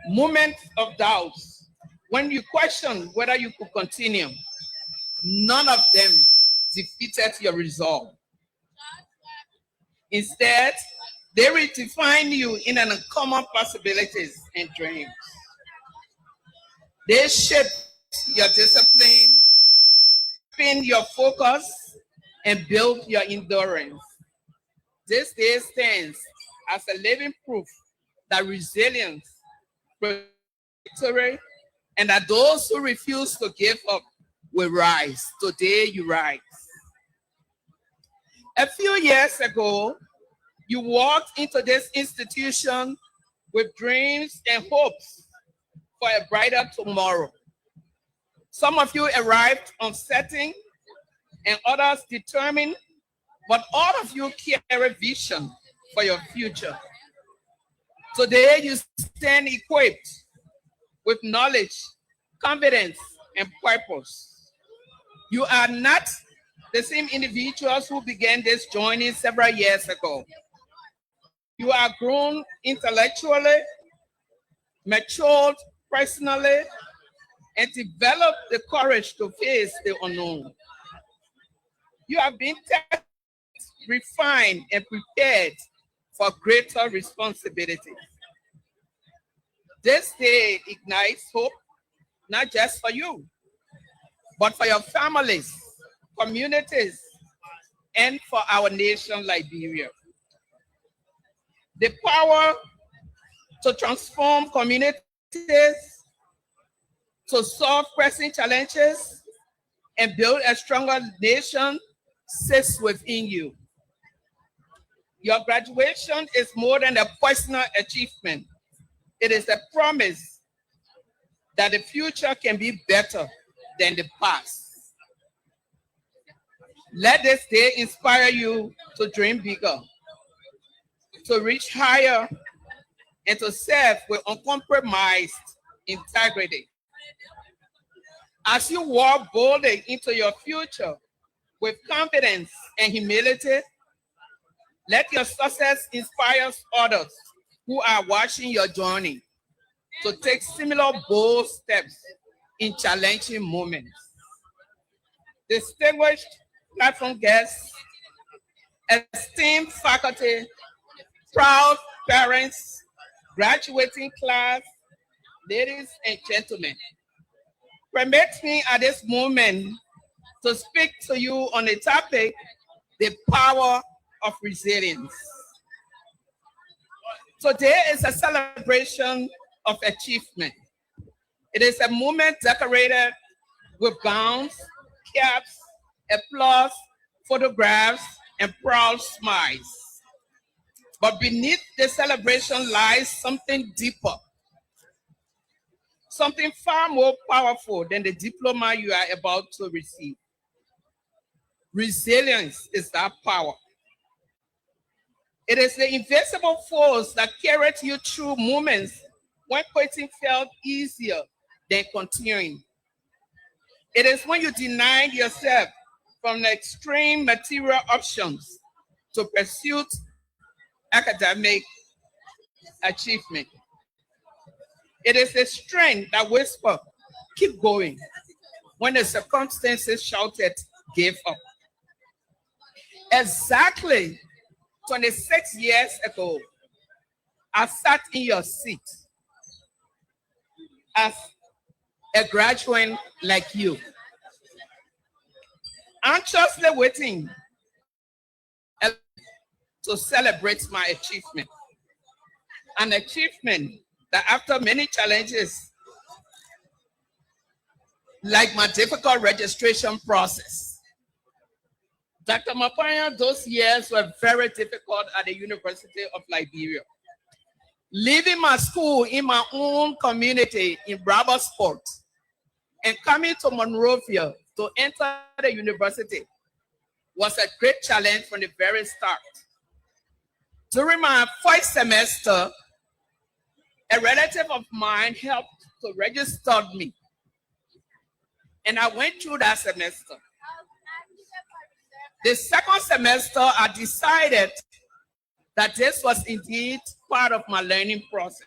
moments of doubts, when you questioned whether you could continue, none of them defeated your resolve. Instead, they redefine you in an uncommon possibilities and dreams. They shape your discipline, spin your focus, and build your endurance. This day stands as a living proof that resilience, victory, and that those who refuse to give up will rise. Today you rise. A few years ago, you walked into this institution with dreams and hopes for a brighter tomorrow. Some of you arrived uncertain and others determined, but all of you carry a vision for your future. Today you stand equipped with knowledge, confidence, and purpose. You are not the same individuals who began this journey several years ago. You are grown intellectually, matured personally, and developed the courage to face the unknown. You have been tested, refined, and prepared for greater responsibilities. This day ignites hope, not just for you, but for your families, communities, and for our nation, Liberia. The power to transform communities, to solve pressing challenges, and build a stronger nation sits within you. Your graduation is more than a personal achievement. It is a promise that the future can be better than the past. Let this day inspire you to dream bigger, to reach higher, and to serve with uncompromised integrity. As you walk boldly into your future with confidence and humility, let your success inspire others who are watching your journey to take similar bold steps in challenging moments. Distinguished platform guests, esteemed faculty, proud parents, graduating class, ladies and gentlemen, permit me at this moment to speak to you on the topic, the power of resilience. Today is a celebration of achievement. It is a moment decorated with gowns, caps, applause, photographs, and proud smiles. But beneath the celebration lies something deeper, something far more powerful than the diploma you are about to receive. Resilience is that power. It is the invisible force that carried you through moments when quitting felt easier than continuing. It is when you denied yourself from the extreme material options to pursue academic achievement. It is the strength that whisper, keep going, when the circumstances shouted, give up. Exactly 26 years ago, I sat in your seat as a graduate like you, anxiously waiting to celebrate my achievement. An achievement that after many challenges, like my difficult registration process, Dr. Mapaya, those years were very difficult at the University of Liberia. Leaving my school in my own community in Brabasport and coming to Monrovia to enter the university was a great challenge from the very start. During my first semester, a relative of mine helped to register me. And I went through that semester. The second semester, I decided that this was indeed part of my learning process.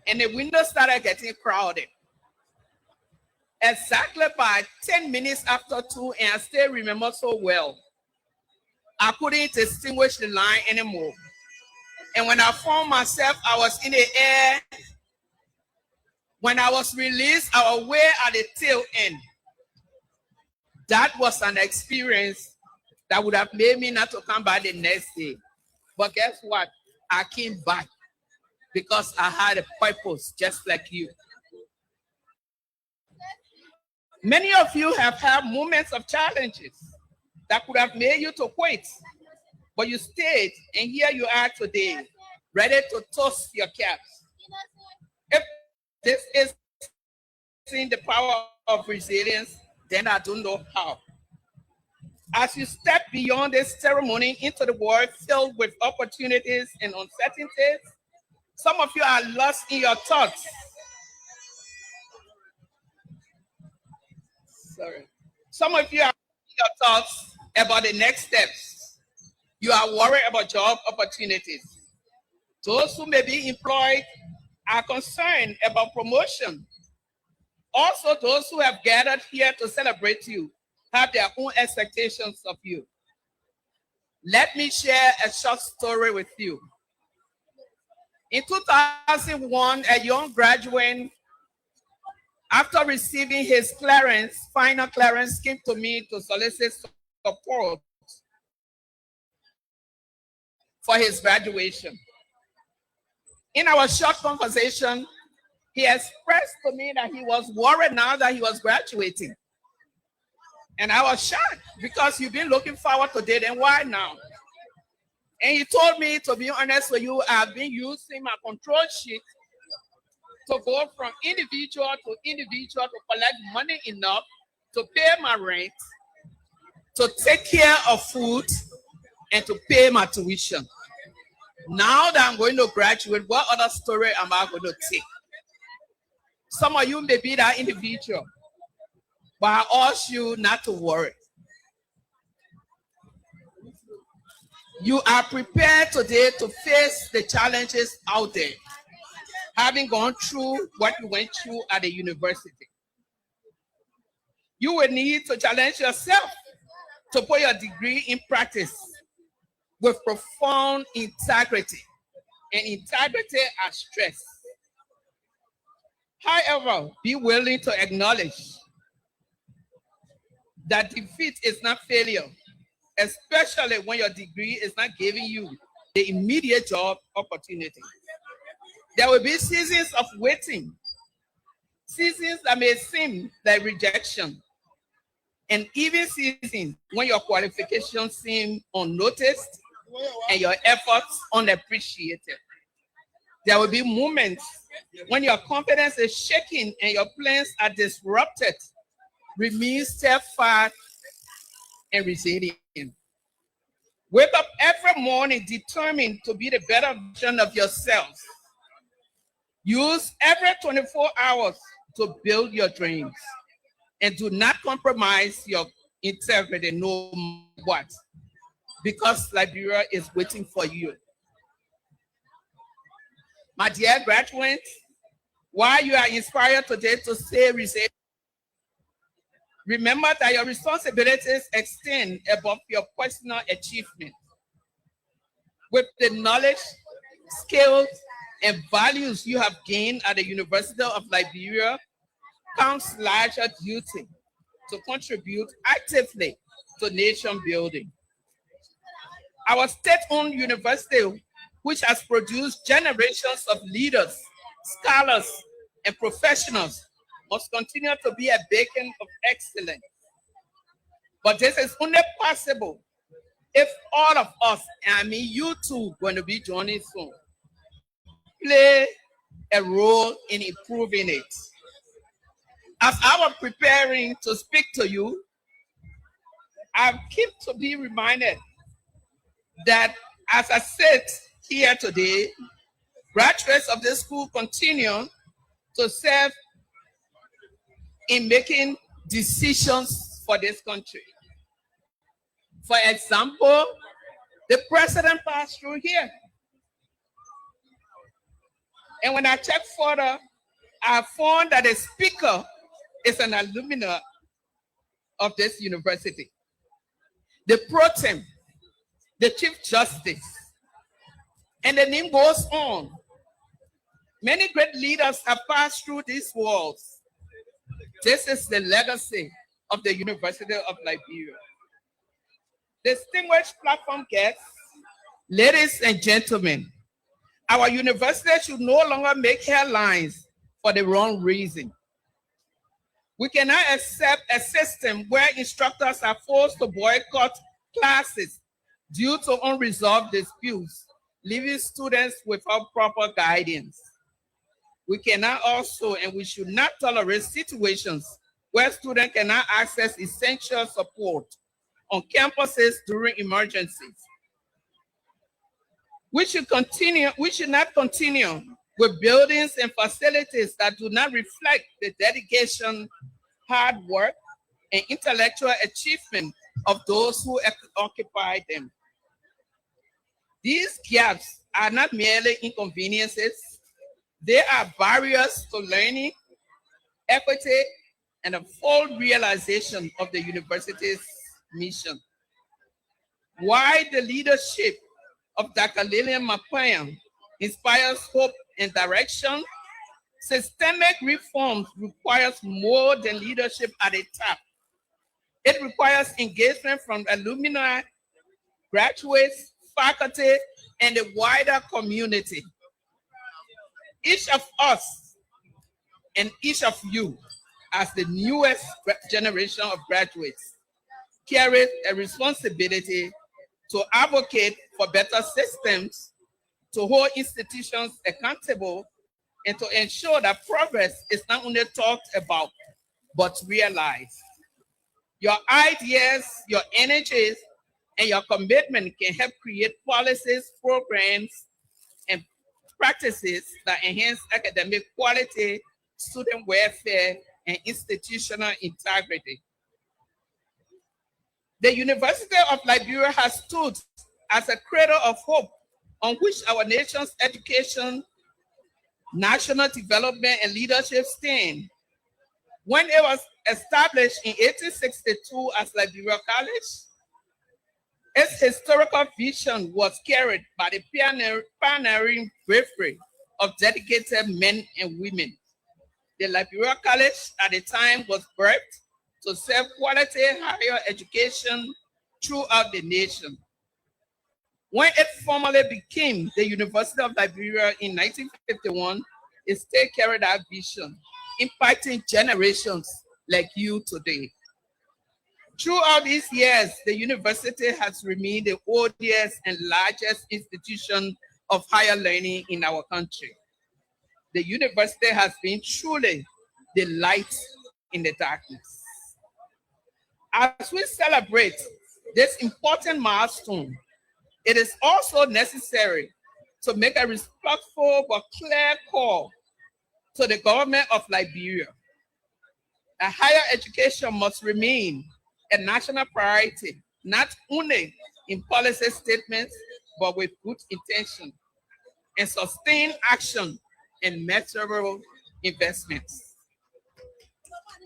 And the windows started getting crowded. Exactly by 10 minutes after 2, and I still remember so well, I couldn't distinguish the line anymore. And when I found myself, I was in the air. When I was released, I was way at the tail end. That was an experience that would have made me not to come back the next day. But guess what? I came back because I had a purpose, just like you. Many of you have had moments of challenges that could have made you to quit, but you stayed, and here you are today, ready to toss your caps. If this is seeing the power of resilience, then I don't know how. As you step beyond this ceremony into the world filled with opportunities and uncertainties, some of you are lost in your thoughts. Some of you are in your thoughts about the next steps. You are worried about job opportunities. Those who may be employed are concerned about promotion. Also, those who have gathered here to celebrate you have their own expectations of you. Let me share a short story with you. In 2001, a young graduate, after receiving his final clearance, came to me to solicit support for his graduation. In our short conversation, he expressed to me that he was worried now that he was graduating. And I was shocked because you've been looking forward to it, and why now? And he told me, to be honest with you, I've been using my control sheet to go from individual to individual to collect money enough to pay my rent, to take care of food, and to pay my tuition. Now that I'm going to graduate, what other story am I going to take? Some of you may be that individual, but I urge you not to worry. You are prepared today to face the challenges out there, having gone through what you went through at the university. You will need to challenge yourself to put your degree in practice with profound integrity, and integrity as stress. However, be willing to acknowledge that defeat is not failure, especially when your degree is not giving you the immediate job opportunity. There will be seasons of waiting, Seasons that may seem like rejection, and even seasons when your qualifications seem unnoticed and your efforts unappreciated. There will be moments when your confidence is shaken and your plans are disrupted. Remain steadfast and resilient. Wake up every morning determined to be the better version of yourself. Use every 24 hours to build your dreams, and do not compromise your integrity no matter what, because Liberia is waiting for you. My dear graduates, while you are inspired today to stay resilient, remember that your responsibilities extend above your personal achievement. With the knowledge, skills, and values you have gained at the University of Liberia comes larger duty to contribute actively to nation building. Our state-owned university, which has produced generations of leaders, scholars, and professionals, must continue to be a beacon of excellence. But this is only possible if all of us, and I mean you too, going to be joining soon, play a role in improving it. As I was preparing to speak to you, I keep to be reminded that as I sit here today, graduates of this school continue to serve in making decisions for this country. For example, the president passed through here. And when I checked further, I found that the speaker is an alumni of this university. The pro tem, the chief justice, and the name goes on. Many great leaders have passed through these walls. This is the legacy of the University of Liberia. Distinguished platform guests, ladies and gentlemen, our university should no longer make headlines for the wrong reason. We cannot accept a system where instructors are forced to boycott classes due to unresolved disputes, leaving students without proper guidance. We cannot also, and we should not tolerate situations where students cannot access essential support on campuses during emergencies. We should not continue with buildings and facilities that do not reflect the dedication, hard work, and intellectual achievement of those who occupy them. These gaps are not merely inconveniences, they are barriers to learning, equity, and a full realization of the university's mission. Why the leadership of Dr. Lillian Myean inspires hope and direction, systemic reforms requires more than leadership at the top. It requires engagement from alumni, graduates, faculty, and the wider community. Each of us and each of you, as the newest generation of graduates, carries a responsibility to advocate for better systems, to hold institutions accountable, and to ensure that progress is not only talked about, but realized. Your ideas, your energies, and your commitment can help create policies, programs, and practices that enhance academic quality, student welfare, and institutional integrity. The University of Liberia has stood as a cradle of hope on which our nation's education, national development, and leadership stand. When it was established in 1862 as Liberia College, its historical vision was carried by the pioneering bravery of dedicated men and women. The Liberia College at the time was birthed to serve quality higher education throughout the nation. When it formally became the University of Liberia in 1951, it still carried that vision. impacting generations like you today. Throughout these years, the university has remained the oldest and largest institution of higher learning in our country. The university has been truly the light in the darkness. As we celebrate this important milestone, it is also necessary to make a respectful but clear call to the government of Liberia. A higher education must remain a national priority, not only in policy statements, but with good intention and sustained action and measurable investments.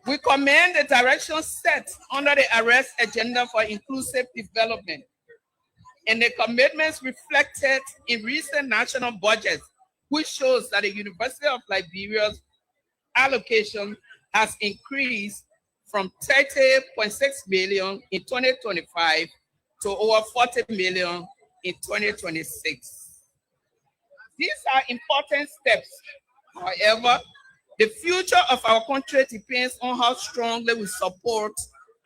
We commend the direction set under the Arrest Agenda for Inclusive Development and the commitments reflected in recent national budgets, which shows that the University of Liberia's allocation has increased from 30.6 million in 2025 to over 40 million in 2026. These are important steps. However, the future of our country depends on how strongly we support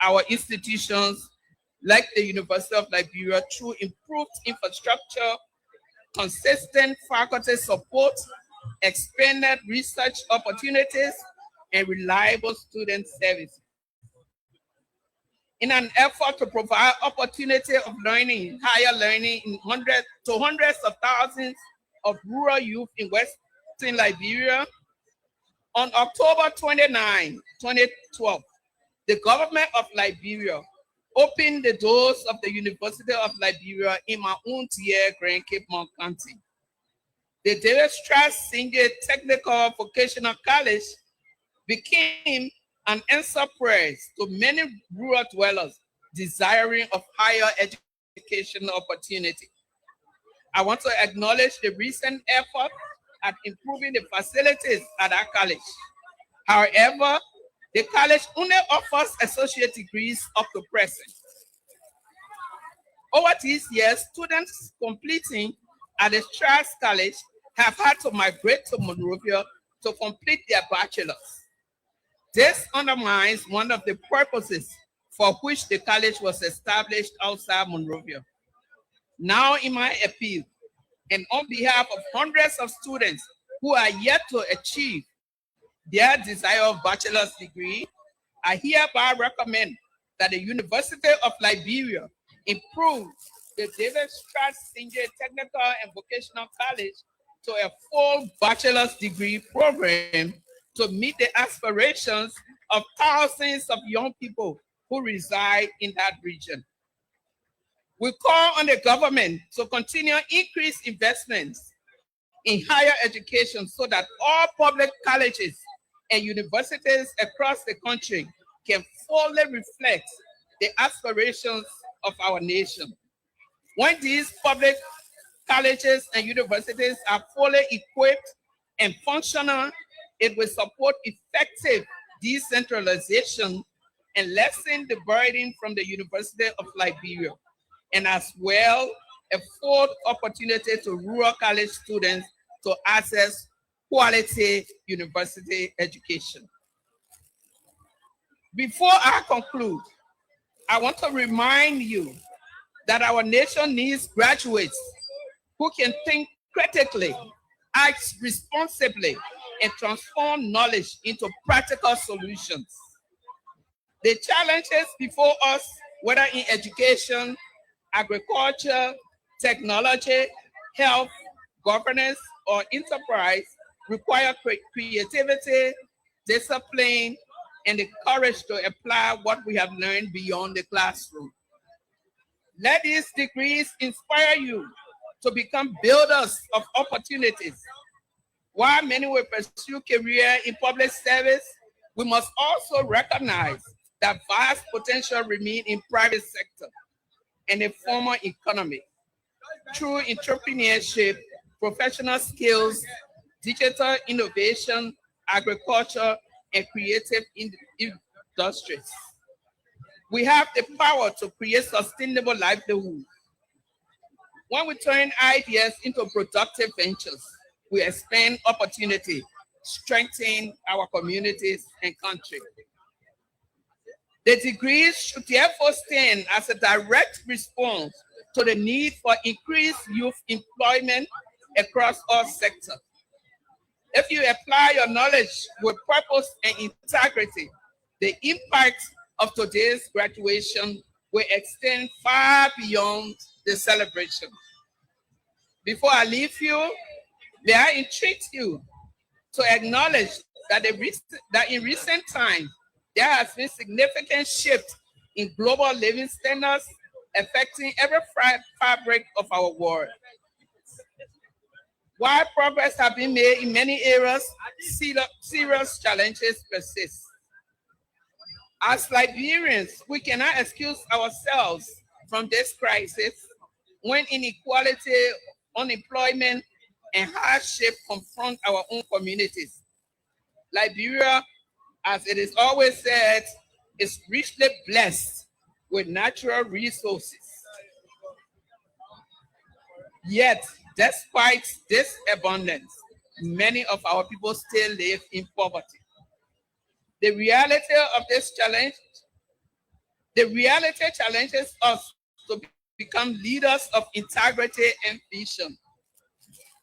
our institutions like the University of Liberia through improved infrastructure, consistent faculty support, expanded research opportunities, and reliable student services. In an effort to provide opportunity of learning, higher learning in hundreds of thousands of rural youth in Western Liberia, on October 29, 2012, the government of Liberia opened the doors of the University of Liberia in my own dear Grand Cape Mount County. The David Strauss Senior Technical Vocational College became an answer praise to many rural dwellers desiring of higher educational opportunity. I want to acknowledge the recent effort at improving the facilities at our college. However, the college only offers associate degrees up to present. Over these years, students completing at the Strauss College have had to migrate to Monrovia to complete their bachelor's. This undermines one of the purposes for which the college was established outside Monrovia. Now, in my appeal, and on behalf of hundreds of students who are yet to achieve their desired bachelor's degree, I hereby recommend that the University of Liberia improve the David Strauss Senior Technical and Vocational College to a full bachelor's degree program to meet the aspirations of thousands of young people who reside in that region. We call on the government to continue increased investments in higher education so that all public colleges and universities across the country can fully reflect the aspirations of our nation. When these public colleges and universities are fully equipped and functional, it will support effective decentralization and lessen the burden from the University of Liberia, and as well afford opportunity to rural college students to access quality university education. Before I conclude, I want to remind you that our nation needs graduates who can think critically, act responsibly, and transform knowledge into practical solutions. The challenges before us, whether in education, agriculture, technology, health, governance, or enterprise, require creativity, discipline, and the courage to apply what we have learned beyond the classroom. Let these degrees inspire you to become builders of opportunities. While many will pursue career in public service, we must also recognize that vast potential remains in private sector and the formal economy. Through entrepreneurship, professional skills, digital innovation, agriculture, and creative industries, we have the power to create sustainable livelihood. When we turn ideas into productive ventures, we expand opportunity strengthen our communities and country. The degrees should therefore stand as a direct response to the need for increased youth employment across all sectors. If you apply your knowledge with purpose and integrity, the impact of today's graduation will extend far beyond the celebration. Before I leave you, may I entreat you to acknowledge that, in recent times, there has been significant shift in global living standards affecting every fabric of our world. While progress has been made in many areas, serious challenges persist. As Liberians, we cannot excuse ourselves from this crisis when inequality, unemployment, and hardship confront our own communities. Liberia, as it is always said, is richly blessed with natural resources. Yet, despite this abundance, many of our people still live in poverty. The reality challenges us to become leaders of integrity and vision.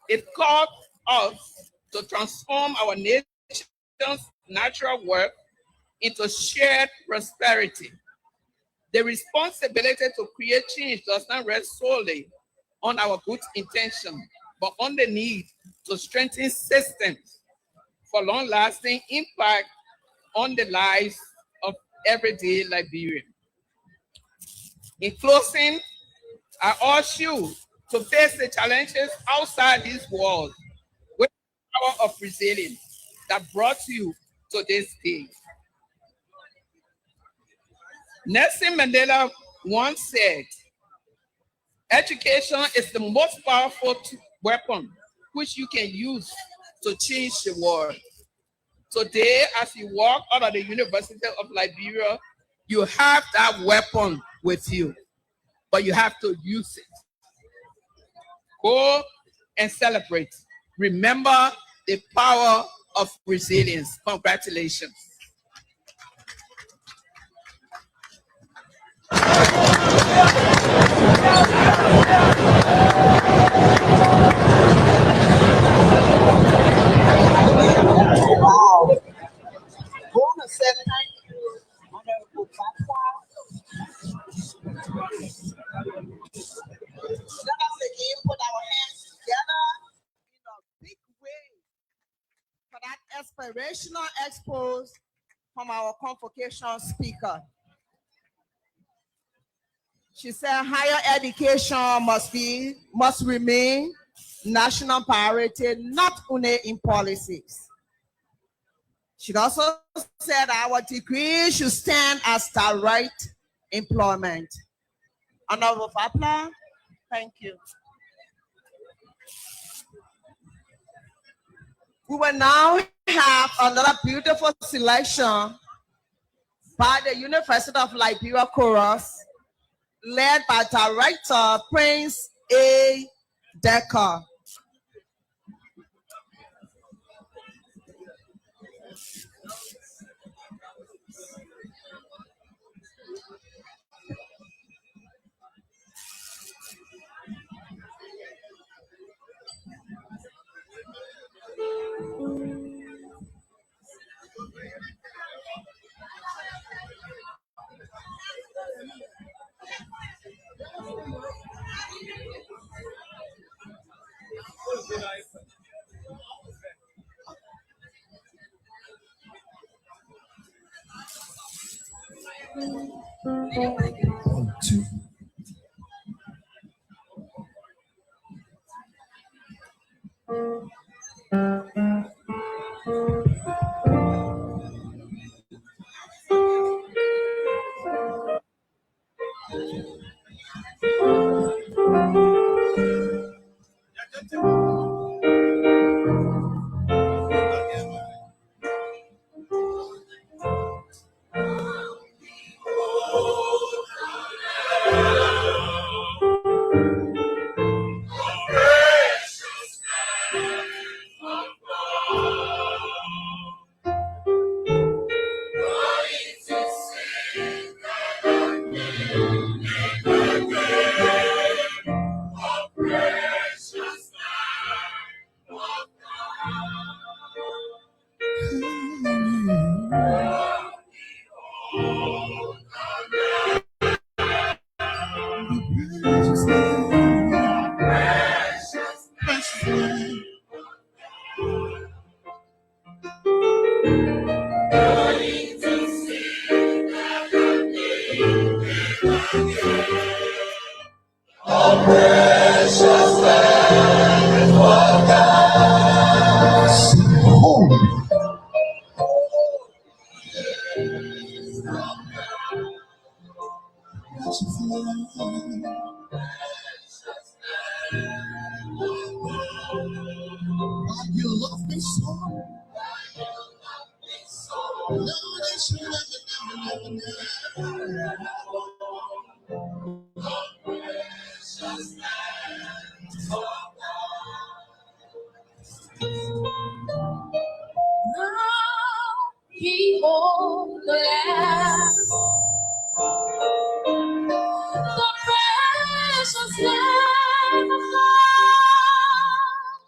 It calls us to transform our nation's natural wealth into shared prosperity. The responsibility to create change does not rest solely on our good intention, but on the need to strengthen systems for long-lasting impact on the lives of everyday Liberians. In closing, I urge you to face the challenges outside this world with the power of resilience that brought you to this day. Nelson Mandela once said, education is the most powerful weapon which you can use to change the world. Today, as you walk out of the University of Liberia, you have that weapon with you, but you have to use it. Go and celebrate. Remember the power of resilience. Congratulations. Wow. I want to say thank you, Honorable Papa. Let us again put our hands together in a big way for that inspirational expose from our convocation speaker. She said higher education must remain national priority, not only in policies. She also said our degree should stand as direct employment. Honorable Fapla, thank you. We will now have another beautiful selection by the University of Liberia Chorus, led by Director Prince A. Decker. One, two. You love me so. Lord, I should never. Behold the Lamb, the precious Lamb of God,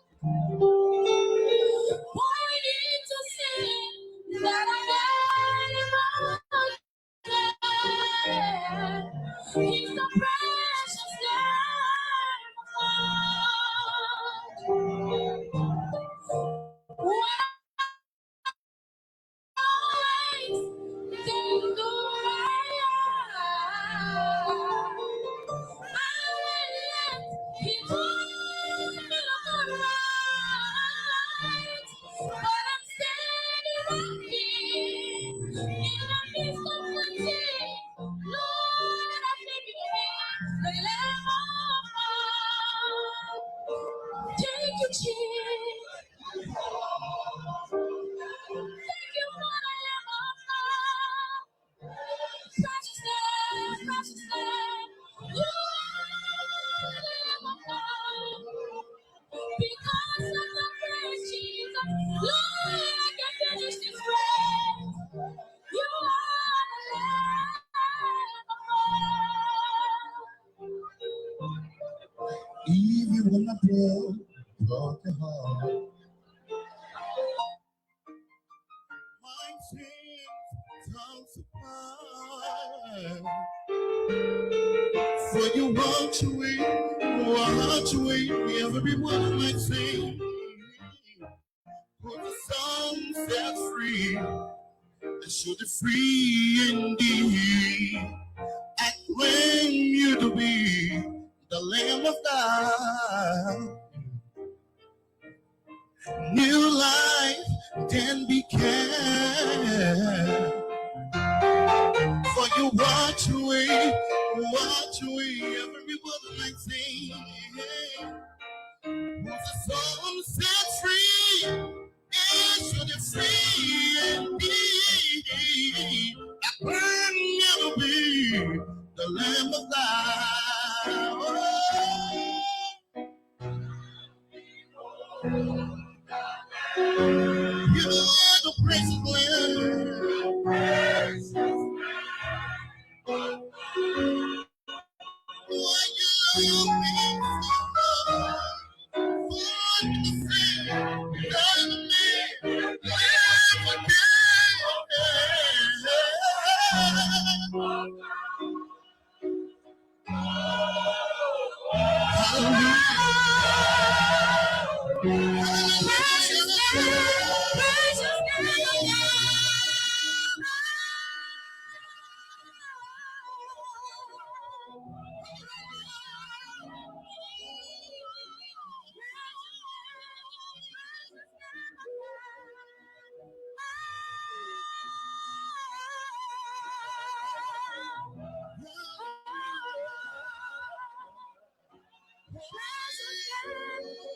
pointing to sin that I am. He's the precious Lamb of God. What Take your chance. Thank you for the love of God. Precious Lamb, precious Lamb. You are the Lamb of God. Because of the praise, Jesus. Lord, I can finish this race. You are the Lamb of God. Even when I broken heart, my sins consecrate. For you watch away everyone might sing. For the song set free, and should be free indeed. And claim you to be the Lamb of God. New life then began. For you watch away everyone might sing. For the soul set free, and should be free indeed. I can never be the Lamb of God. You are the precious Lamb. Why you love me so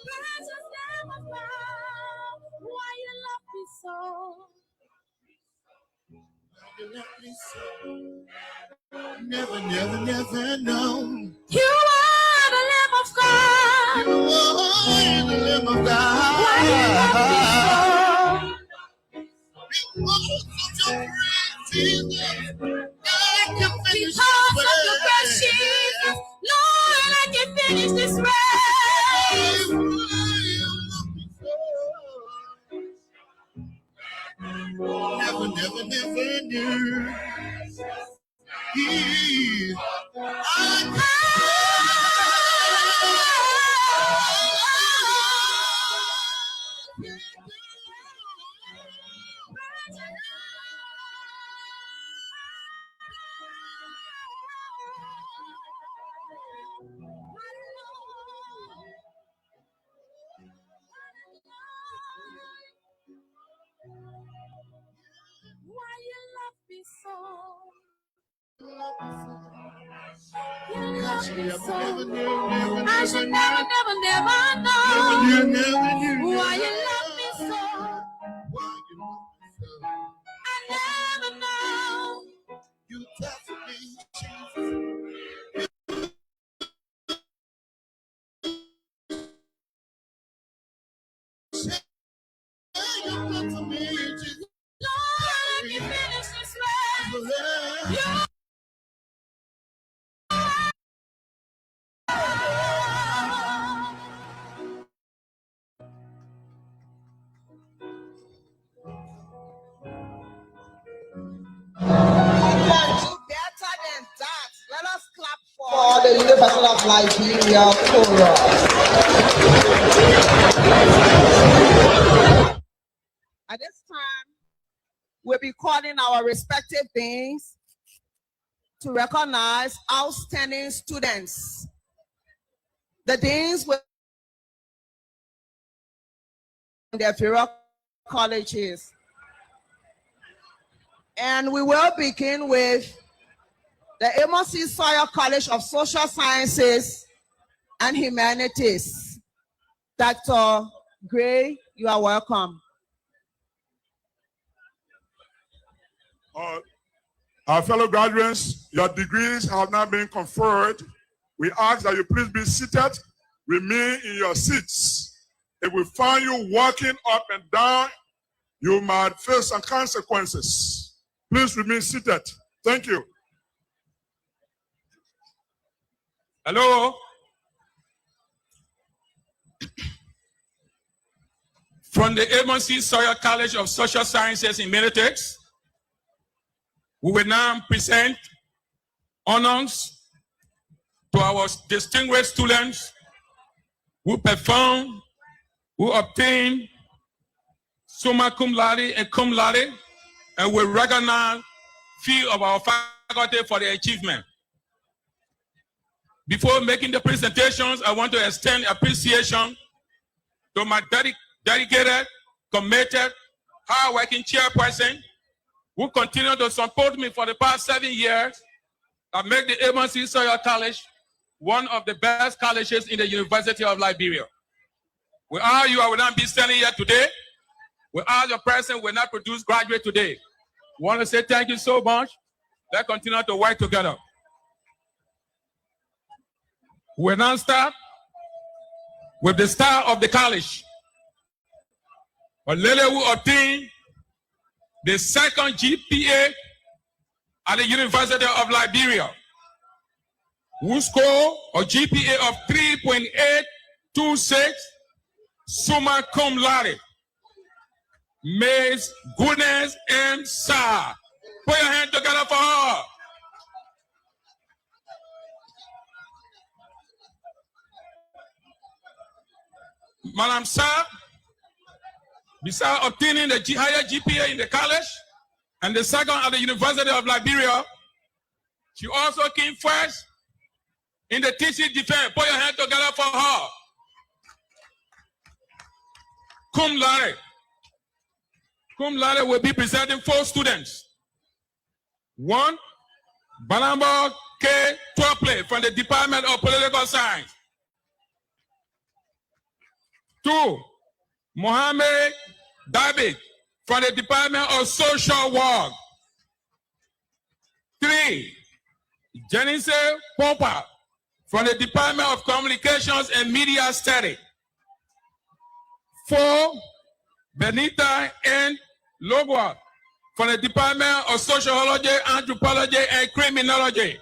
Precious Lamb of God, why you love me so? you love me so. Never known. You are the Lamb of God. You are the Lamb of God. Why you love me so? Because of your grace, Jesus, I can finish Because this of your grace, Jesus, Lord, I can finish this race. Never knew. Why you love me so? You love me so. I should never know. Why you love me so? I never know. You touch me, Jesus. You touch me, Jesus. Lord, let me finish this way. Better than that. Let us clap for the University of Liberia chorus. At this time, we'll be calling our respective deans to recognize outstanding students. The deans will their various colleges. And we will begin with the Amos C. Sawyer College of Social Sciences and Humanities. Dr. Gray, you are welcome. Our fellow graduates, your degrees have now been conferred. We ask that you please be seated, remain in your seats. If we find you walking up and down, you might face some consequences. Please remain seated. Thank you. Hello? From the Amos C. Sawyer College of Social Sciences in Humanities, we will now present honors to our distinguished students who perform, who obtain summa cum laude and cum laude, and we recognize few of our faculty for their achievement. Before making the presentations, I want to extend appreciation to my dedicated, committed, hard-working chairperson who continue to support me for the past 7 years and make the Amos C. Sawyer College one of the best colleges in the University of Liberia. Without you, I will not be standing here today. Without your presence, we will not produce graduates today. We want to say thank you so much. Let's continue to work together. We will now start with the star of the college. A lady who obtained the second GPA at the University of Liberia, who scored a GPA of 3.826, summa cum laude. Ms. Goodness M. Sa. Put your hands together for her. Madam Sa, besides obtaining the higher GPA in the college and the second at the University of Liberia, she also came first in the teaching defense. Put your hands together for her. Cum laude. Cum laude will be presenting 4 students. 1, Barnaba K. Torgbean from the Department of Political Science. 2, Mohammed David from the Department of Social Work. 3, Janice Pompa from the Department of Communications and Media Study. 4, Benita N. Logwa from the Department of Sociology, Anthropology, and Criminology.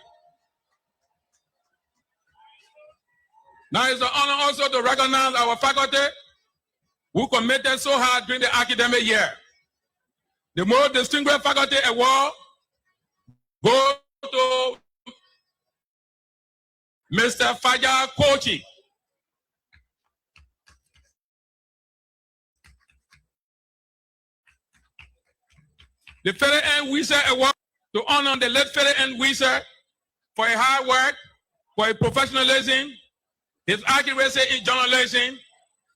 Now it's an honor also to recognize our faculty who committed so hard during the academic year. The most distinguished faculty award goes to Mr. Fajar Kochi. The Federal N. Weiser Award to honor the late Federal N. Weiser for a hard work, for a professionalism, his accuracy in journalism.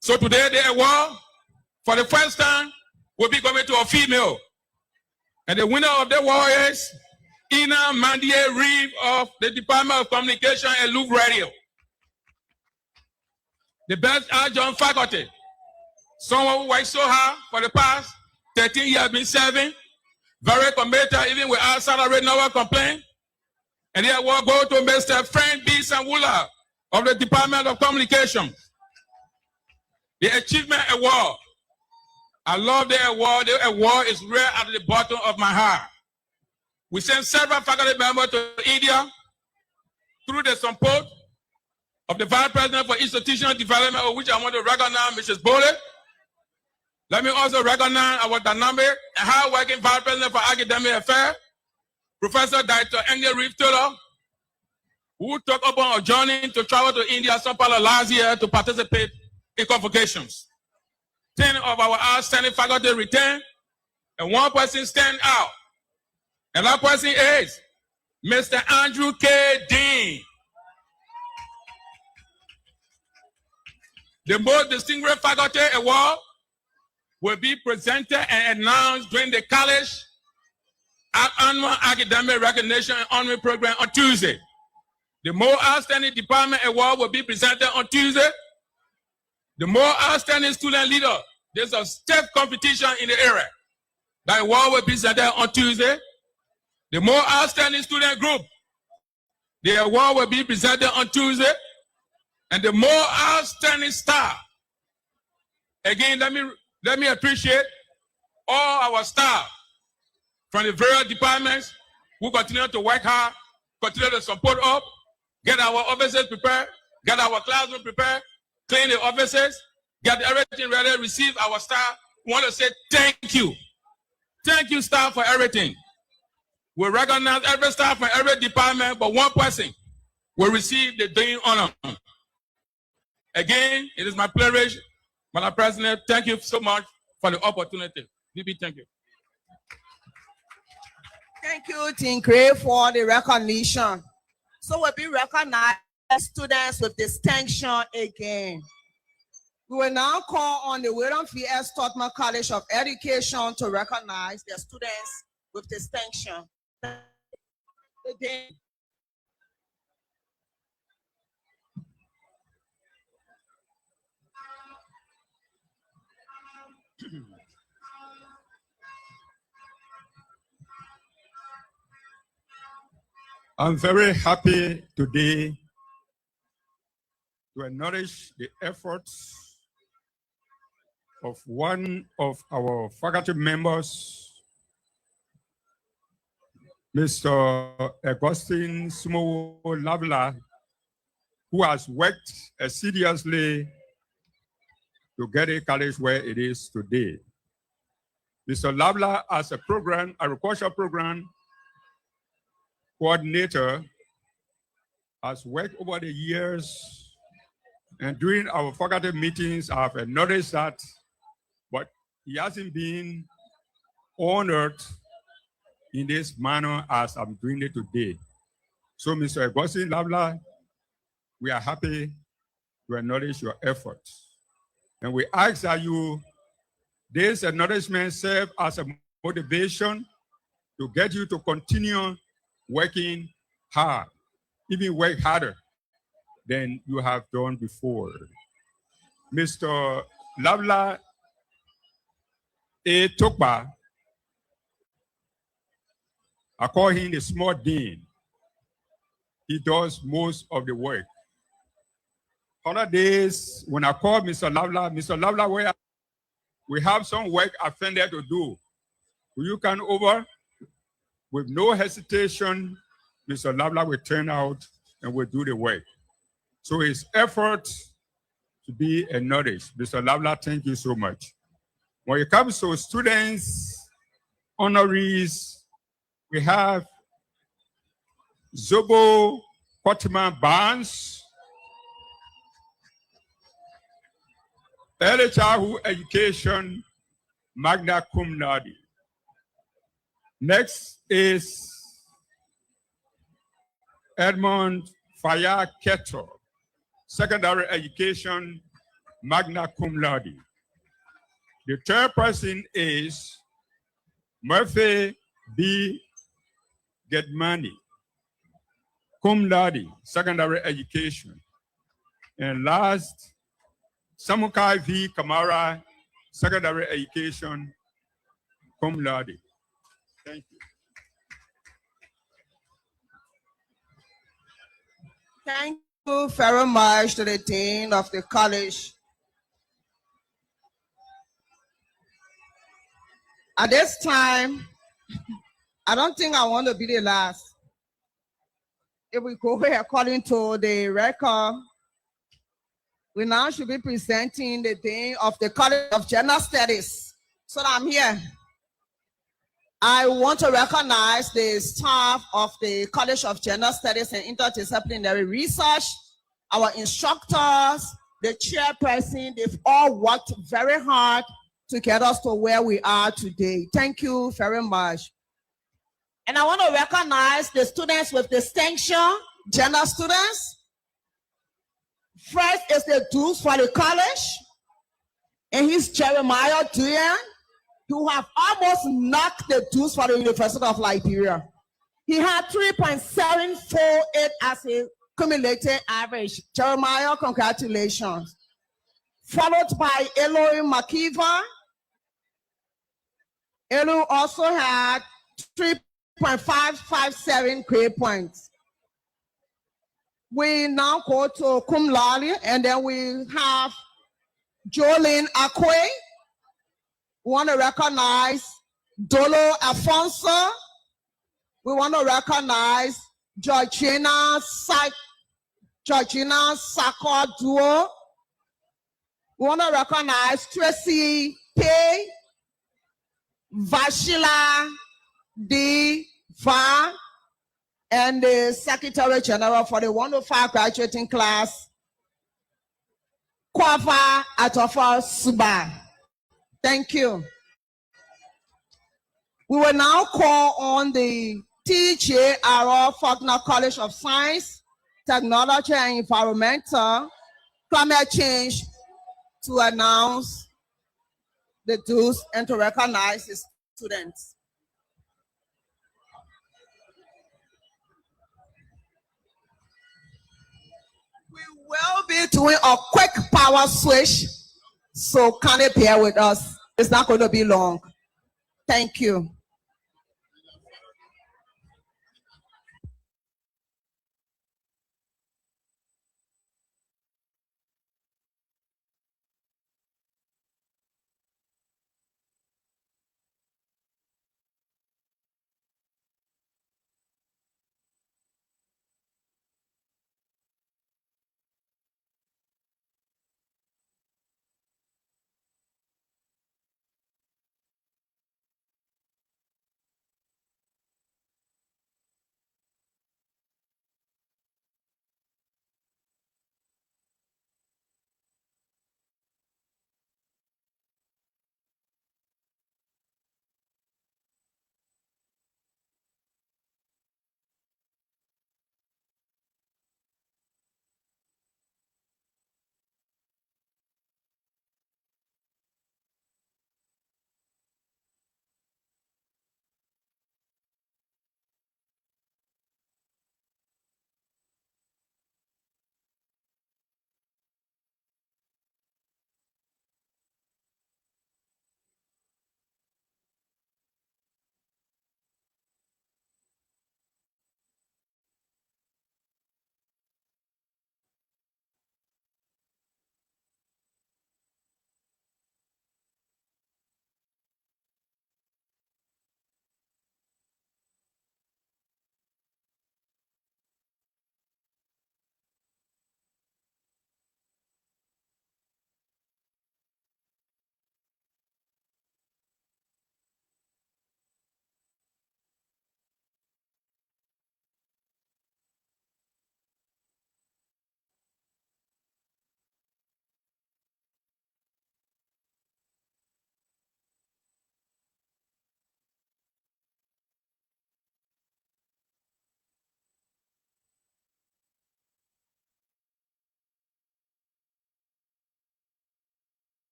So today the award, for the first time, will be coming to a female. And the winner of the award is Ina Mandie Reeve of the Department of Communication and Loop Radio. The best adjunct faculty, someone who worked so hard for the past 13 years, been serving, very committed, even without salary, no one complain. And the award go to Mr. Frank B. Sanwula of the Department of Communication. The Achievement Award. I love the award. The award is real at the bottom of my heart. We sent several faculty members to India through the support of the Vice President for Institutional Development, of which I want to recognize Mrs. Bole. Let me also recognize our dynamic and hard-working Vice President for Academic Affairs, Professor Dr. Engel Reeve Taylor, who took upon a journey to travel to India some part of last year to participate in convocations. 10 of our outstanding faculty returned, and one person stand out. And that person is Mr. Andrew K. Dean. The most distinguished faculty award will be presented and announced during the college annual academic recognition and honoring program on Tuesday. The most outstanding department award will be presented on Tuesday. The more outstanding student leader, there's a stiff competition in the area. That award will be presented on Tuesday. The more outstanding student group, the award will be presented on Tuesday. And the more outstanding staff. Again, let me appreciate all our staff from the various departments who continue to work hard, continue to support us, get our offices prepared, get our classroom prepared, clean the offices, get everything ready, receive our staff. We want to say thank you. Thank you, staff, for everything. We recognize every staff from every department, but one person will receive the Dean honor. Again, it is my pleasure, Madam President. Thank you so much for the opportunity. BB, thank you. Thank you, Dean Gray, for the recognition. So we'll be recognized students with distinction again. We will now call on the William V.S. Totman College of Education to recognize their students with distinction. Again. I'm very happy today to acknowledge the efforts of one of our faculty members, Mr. Augustine Sumo Lavla, who has worked assiduously to get a college where it is today. Mr. Lavla, as a program, agricultural program coordinator, has worked over the years, and during our faculty meetings, I've noticed that, but he hasn't been honored in this manner as I'm doing it today. So, Mr. Augustine Lavla, we are happy to acknowledge your efforts. And we ask that this acknowledgement serve as a motivation to get you to continue working hard, even work harder than you have done before. Mr. Lavla A. Torgbean, I call him the small dean. He does most of the work. Other days, when I call Mr. Lavla, we have some work at Fendell to do. Will you come over? With no hesitation, Mr. Lavla will turn out and will do the work. So his effort to be acknowledged. Mr. Lavla, thank you so much. When it comes to students, honorees, we have Zobo Fatima Barnes, early childhood education, magna cum laude. Next is Edmond Faya Keto, secondary education, magna cum laude. The third person is Murphy B. Gedmani, cum laude, secondary education. And last, Samukai V. Kamara, secondary education, cum laude. Thank you. Thank you very much to the Dean of the College. At this time, I don't think I want to be the last. If we go here according to the record, we now should be presenting the Dean of the College of Gender Studies. So I'm here. I want to recognize the staff of the College of Gender Studies and Interdisciplinary Research, our instructors, the chairperson. They've all worked very hard to get us to where we are today. Thank you very much. And I want to recognize the students with distinction, gender students. First is the dues for the college, and he's Jeremiah Duyan, who have almost knocked the dues for the University of Liberia. He had 3.748 as a cumulative average. Jeremiah, congratulations. Followed by Eloy Makiva. Eloy also had 3.557 grade points. We now go to cum laude, and then we have Jolene Akwe. We want to recognize Dolo Alfonso. We want to recognize Georgina Sako Duo. We want to recognize Tracy Pay, Vashila D. Va, and the Secretary General for the 105 graduating class, Kwava Atofa Suba. Thank you. We will now call on the TJR Faulkner College of Science, Technology and Environmental Climate Change to announce the dues and to recognize the students. We will be doing a quick power switch, so kindly bear with us. It's not going to be long. Thank you.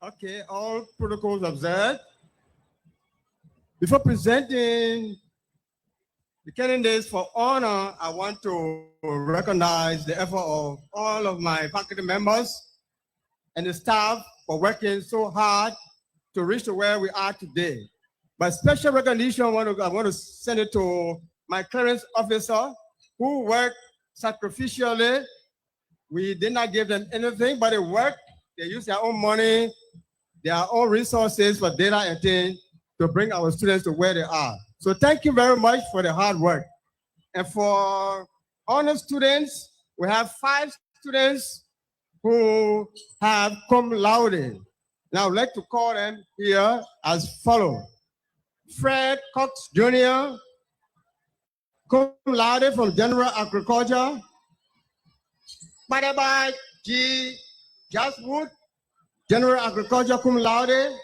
Okay, all protocols observed. Before presenting the candidates for honor, I want to recognize the effort of all of my faculty members and the staff for working so hard to reach to where we are today. But special recognition, I want to send it to my clearance officer who worked sacrificially. We did not give them anything, but they worked. They used their own money, their own resources for data entry to bring our students to where they are. So thank you very much for the hard work. And for honor students, we have 5 students who have cum laude. Now I'd like to call them here as follows. Fred Cox Jr., cum laude from General Agriculture. Bye-bye, G. Jaswood, General Agriculture, cum laude.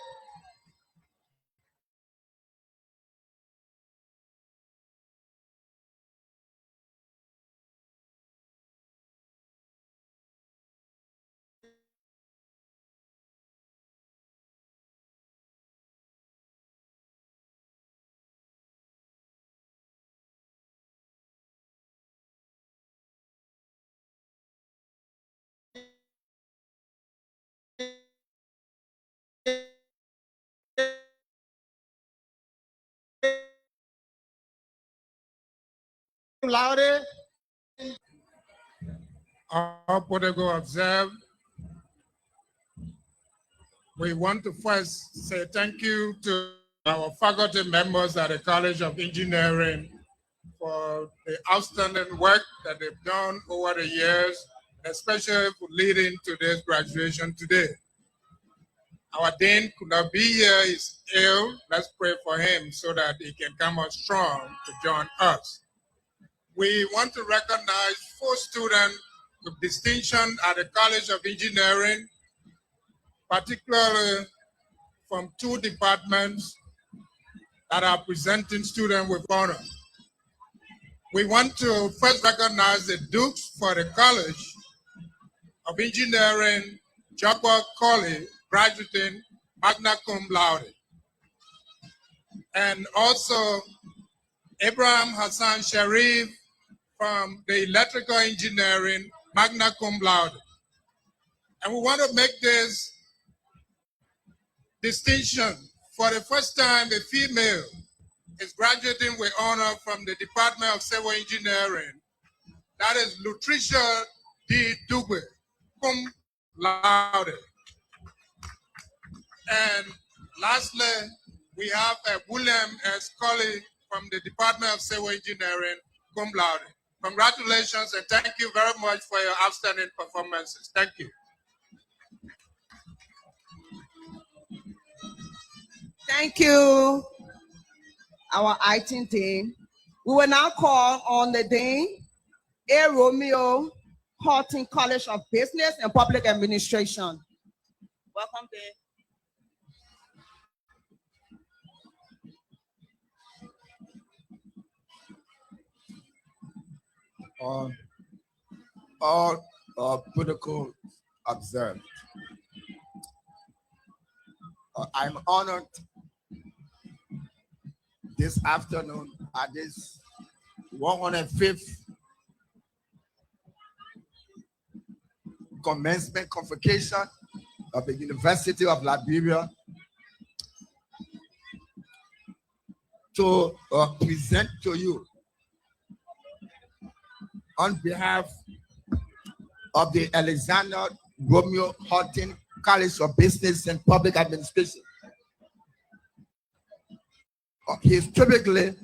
Laude. All protocol observed. We want to first say thank you to our faculty members at the College of Engineering for the outstanding work that they've done over the years, especially for leading to this graduation today. Our dean could not be here, he's ill. Let's pray for him so that he can come out strong to join us. We want to recognize 4 students with distinction at the College of Engineering, particularly from 2 departments that are presenting students with honor. We want to first recognize the Dukes for the College of Engineering, Jokwa Colley, graduating magna cum laude. And also Abraham Hassan Sharif from the Electrical Engineering, magna cum laude. And we want to make this distinction. For the first time, a female is graduating with honor from the Department of Civil Engineering. That is Lucretia D. Torgbean, cum laude. And lastly, we have William S. Colley from the Department of Civil Engineering, cum laude. Congratulations and thank you very much for your outstanding performances. Thank you. Thank you, our acting dean. We will now call on the dean, A. Romeo Horton College of Business and Public Administration. Welcome, dean. All protocol observed. I'm honored this afternoon at this 105th Commencement Convocation of the University of Liberia to present to you on behalf of the Alexander Romeo Horton College of Business and Public Administration. Historically,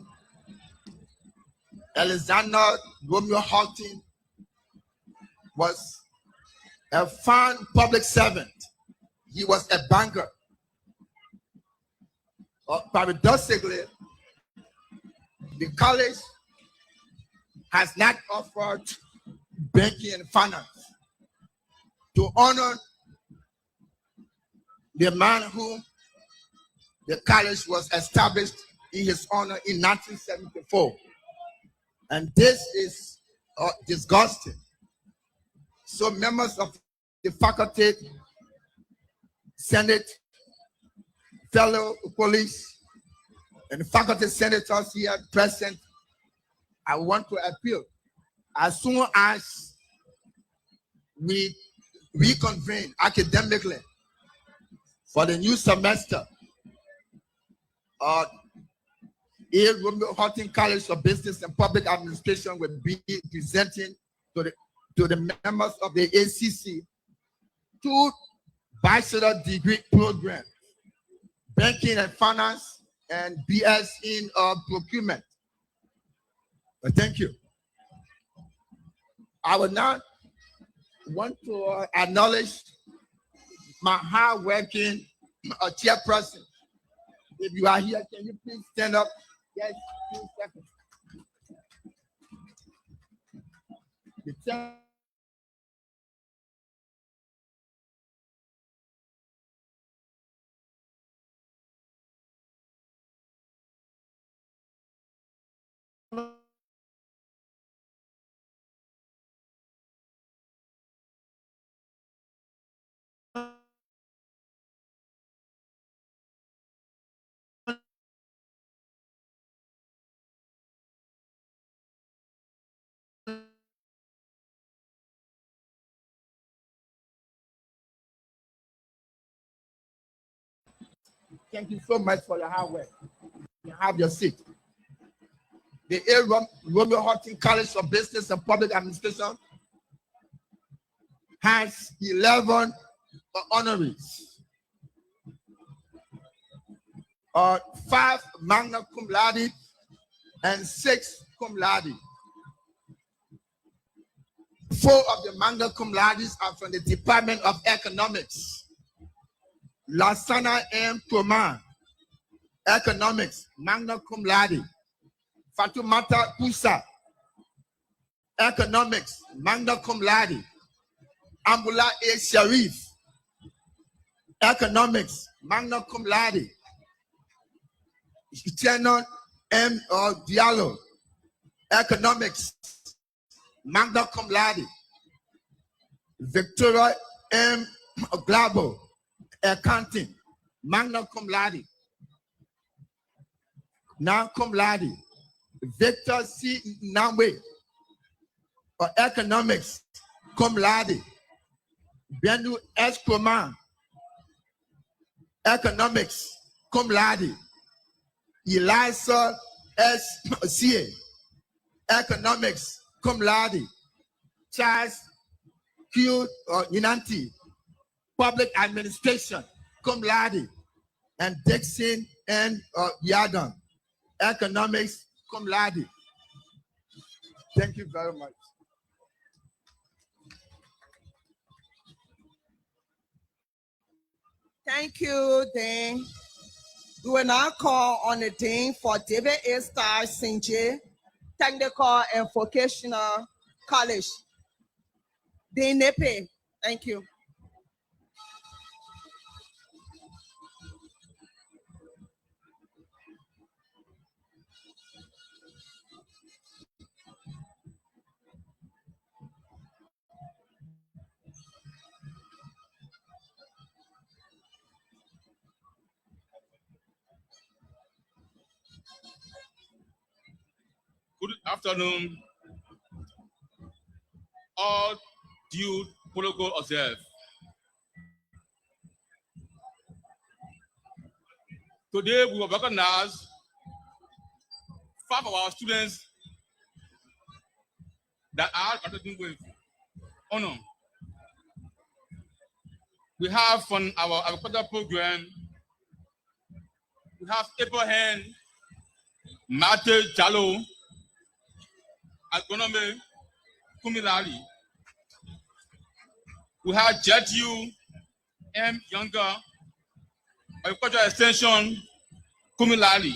Alexander Romeo Horton was a fine public servant. He was a banker. Paradoxically, the college has not offered banking and finance to honor the man whom the college was established in his honor in 1974. And this is disgusting. So members of the faculty Senate, fellow police, and faculty senators here present, I want to appeal as soon as we reconvene academically for the new semester, Romeo Horton College of Business and Public Administration will be presenting to the members of the ACC 2 bachelor degree programs, banking and finance, and BS in procurement. Thank you. I would now want to acknowledge my hard-working chairperson. If you are here, can you please stand up? Yes, 2 seconds. The chair. Thank you so much for your hard work. You have your seat. The Romeo Horton College of Business and Public Administration has 11 honorees. 5 magna cum laude and 6 cum laude. 4 of the magna cum laudes are from the Department of Economics. Lasana M. Toman, Economics, magna cum laude. Fatumata Kusa, Economics, magna cum laude. Ambula A. Sharif, Economics, magna cum laude. Chenon M. Diallo, Economics, magna cum laude. Victoria M. Glabo, Accounting, magna cum laude. Now cum laude. Victor C. Namwe, Economics, cum laude. Bendu S. Koman, Economics, cum laude. Elisa S. C. Economics, cum laude. Charles Q. Unanti, Public Administration, cum laude. And Dixon N. Yadon, Economics, cum laude. Thank you very much. Thank you, Dean. We will now call on the Dean for David A. Star Sinje, Technical and Vocational College. Dean Nepe, thank you. Good afternoon. All due protocol observed. Today we will recognize 5 of our students that are graduating with honor. We have from our agricultural program, we have Abraham Mate Jallo, agronomy cum laude. We have Jetu M. Younger, agricultural extension cum laude.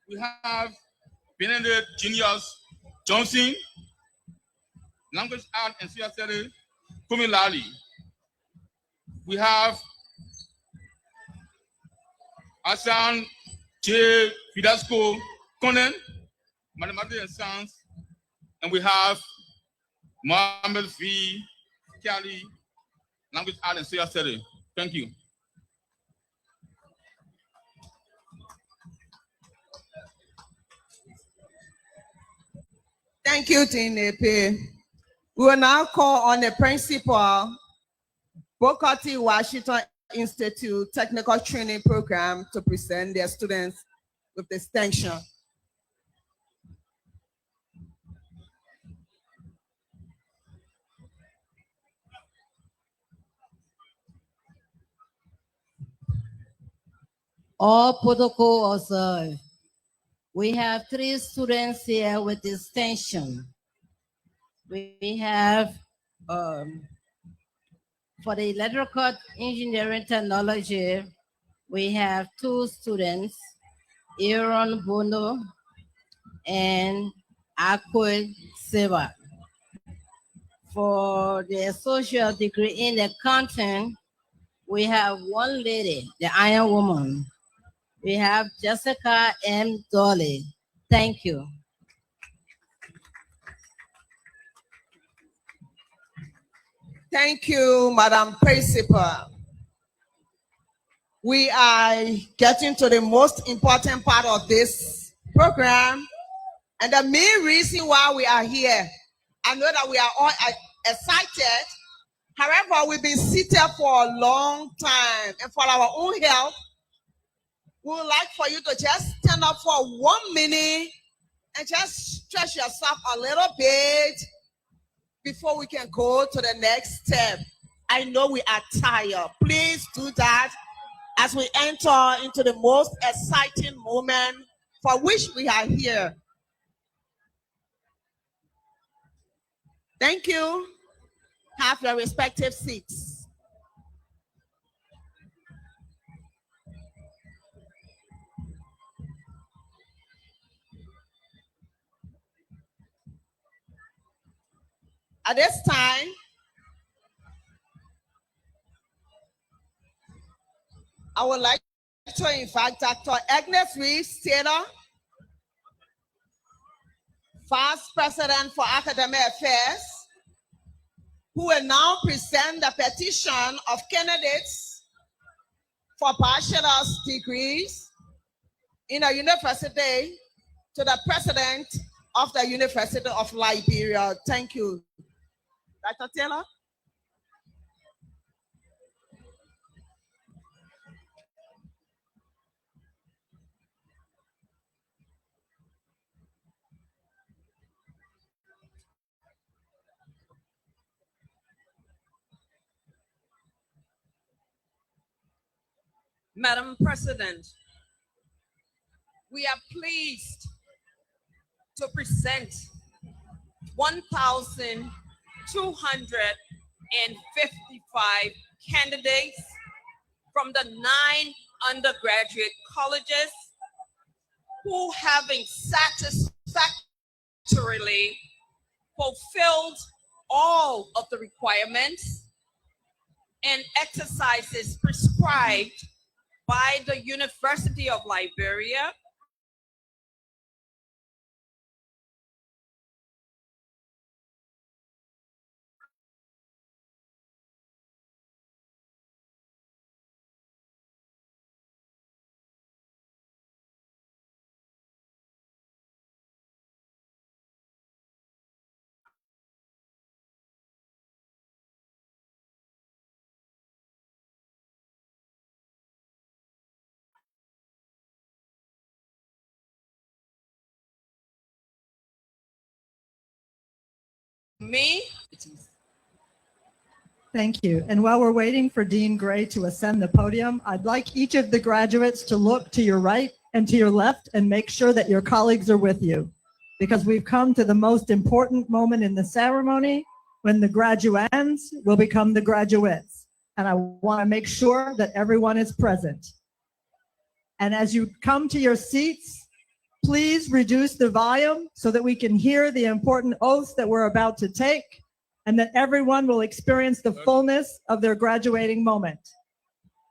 We have Benedict Junius Johnson, language art and social studies cum laude. We have Hassan J. Fidasco Conan, mathematics and science, and we have Mohammed V. Kelly, Language, Art, and Social Studies. Thank you. Thank you, Dean Epe. We will now call on the principal, Booker T. Washington Institute Technical Training Program, to present their students with distinction. All protocol observed. We have 3 students here with distinction. We have, for the electrical engineering technology, we have 2 students, Aaron Bono and Akwil Seva. For the associate degree in accounting, we have 1 lady, the Iron Woman. We have Jessica M. Dolly. Thank you. Thank you, Madam Principal. We are getting to the most important part of this program, and the main reason why we are here. I know that we are all excited. However, we've been seated for a long time, and for our own health, we would like for you to just stand up for 1 minute and just stretch yourself a little bit before we can go to the next step. I know we are tired. Please do that as we enter into the most exciting moment for which we are here. Thank you. Have your respective seats. At this time, I would like to invite Dr. Agnes Reeves Taylor, Vice President for Academic Affairs, who will now present the petition of candidates for bachelor's degrees in a university to the President of the University of Liberia. Thank you. Dr. Taylor? Madam President, we are pleased to present 1,255 candidates from the 9 undergraduate colleges who, having satisfactorily fulfilled all of the requirements and exercises prescribed by the University of Liberia, me. Thank you. And while we're waiting for Dean Gray to ascend the podium, I'd like each of the graduates to look to your right and to your left and make sure that your colleagues are with you, because we've come to the most important moment in the ceremony when the graduands will become the graduates. And I want to make sure that everyone is present. And as you come to your seats, please reduce the volume so that we can hear the important oaths that we're about to take, and that everyone will experience the fullness of their graduating moment.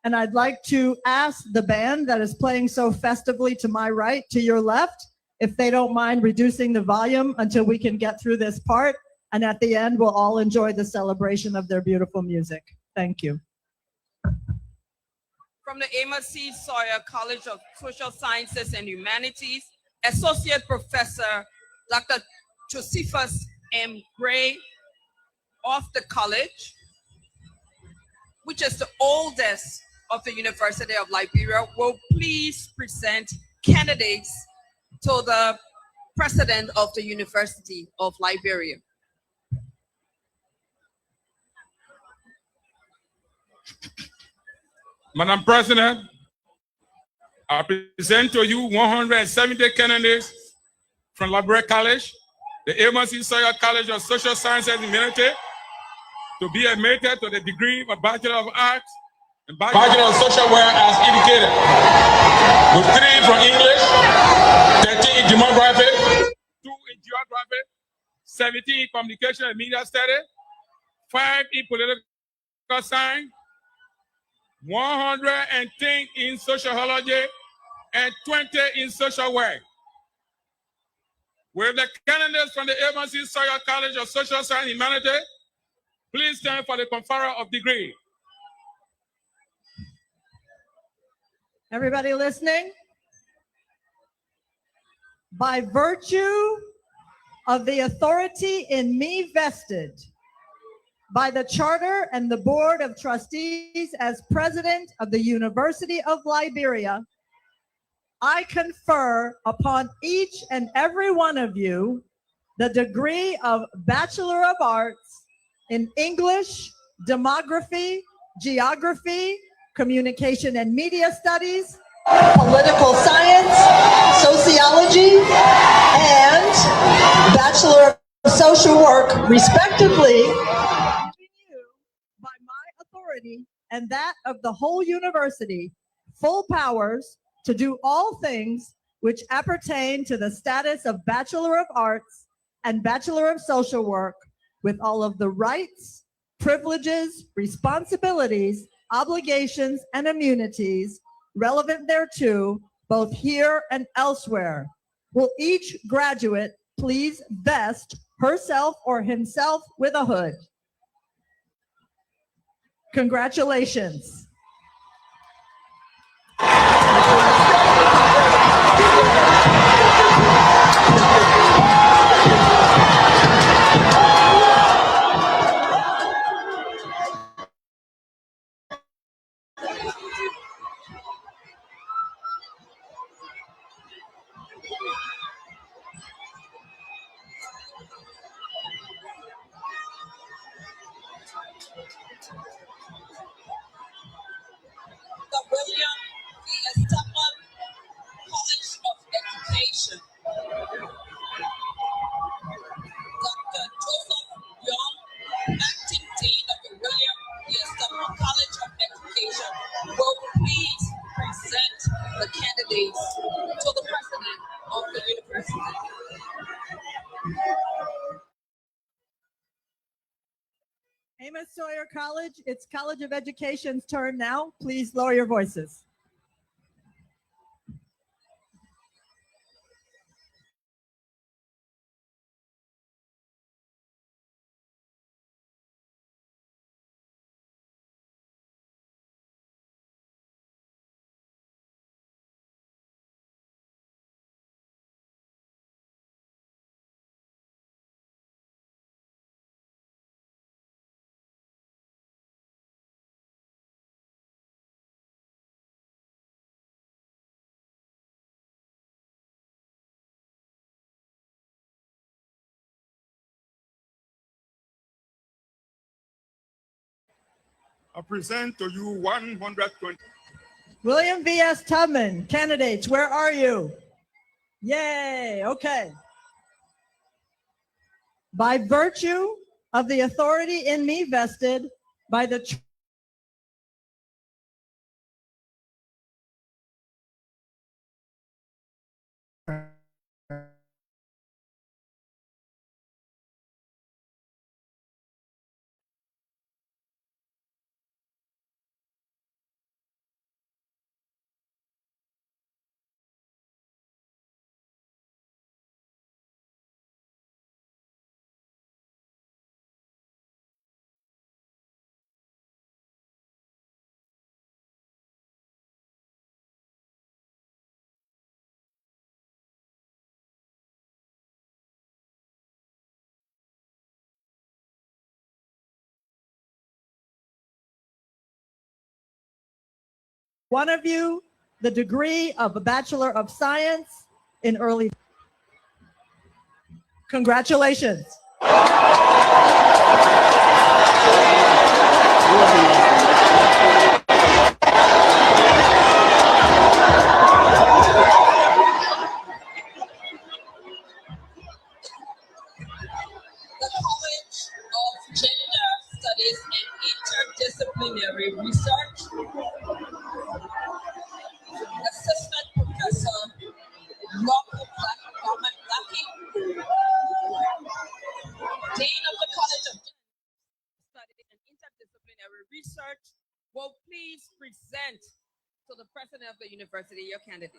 And I'd like to ask the band that is playing so festively to my right, to your left, if they don't mind reducing the volume until we can get through this part. And at the end, we'll all enjoy the celebration of their beautiful music. Thank you. From the Amos C. Sawyer College of Social Sciences and Humanities, Associate Professor Dr. Josephus M. Gray of the college, which is the oldest of the University of Liberia, will please present candidates to the President of the University of Liberia. Madam President, I present to you 170 candidates from Liberia College, the Amos C. Sawyer College of Social Sciences and Humanity, to be admitted to the degree of Bachelor of Arts and Bachelor of Social Work as indicated, with 3 from English, 13 in Demography, 2 in Geography, 17 in Communication and Media Studies, 5 in Political Science, 110 in Sociology, and 20 in Social Work. With the candidates from the Amos C. Sawyer College of Social Science and Humanity, please stand for the conferral of degree. Everybody listening? By virtue of the authority in me vested by the Charter and the Board of Trustees as President of the University of Liberia, I confer upon each and every one of you the degree of Bachelor of Arts in English, Demography, Geography, Communication and Media Studies, Political Science, Sociology, and Bachelor of Social Work, respectively, giving you, by my authority and that of the whole university, full powers to do all things which appertain to the status of Bachelor of Arts and Bachelor of Social Work, with all of the rights, privileges, responsibilities, obligations, and immunities relevant thereto, both here and elsewhere. Will each graduate please vest herself or himself with a hood? Congratulations. The William D. Stepman College of Education, Dr. Joseph Young, Acting Dean of the William D. Stepman College of Education, will please present the candidates to the President of the University. Amos Sawyer College, it's College of Education's turn now. Please lower your voices. I present to you 120. William V.S. Tubman, candidates, where are you? Yay, okay. By virtue of the authority in me vested by the one of you the degree of a Bachelor of Science in Early. Congratulations. The College of Gender Studies and Interdisciplinary Research, Assistant Professor Robert Blackie, Dean of the College of Gender Studies and Interdisciplinary Research, will please present to the President of the University your candidates.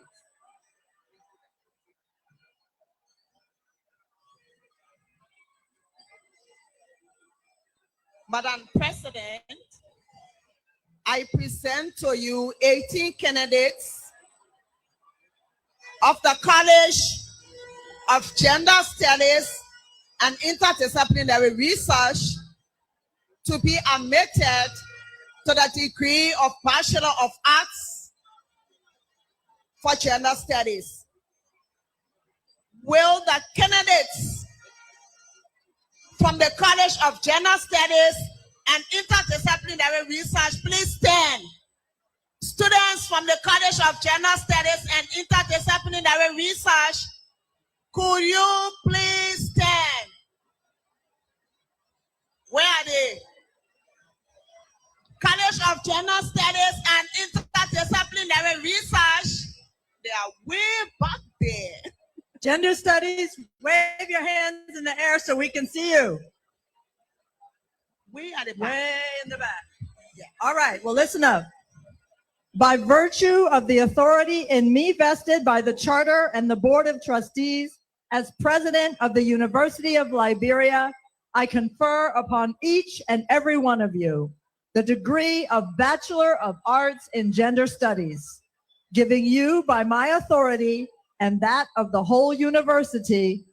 Madam President, I present to you 18 candidates of the College of Gender Studies and Interdisciplinary Research to be admitted to the degree of Bachelor of Arts for Gender Studies. Will the candidates from the College of Gender Studies and Interdisciplinary Research please stand? Students from the College of Gender Studies and Interdisciplinary Research, could you please stand? Where are they? College of Gender Studies and Interdisciplinary Research, they are way back there. Gender Studies, wave your hands in the air so we can see you. Way at the back. Way in the back. Yeah. All right, well, listen up. By virtue of the authority in me vested by the Charter and the Board of Trustees as President of the University of Liberia, I confer upon each and every one of you the degree of Bachelor of Arts in Gender Studies, giving you by my authority and that of the whole university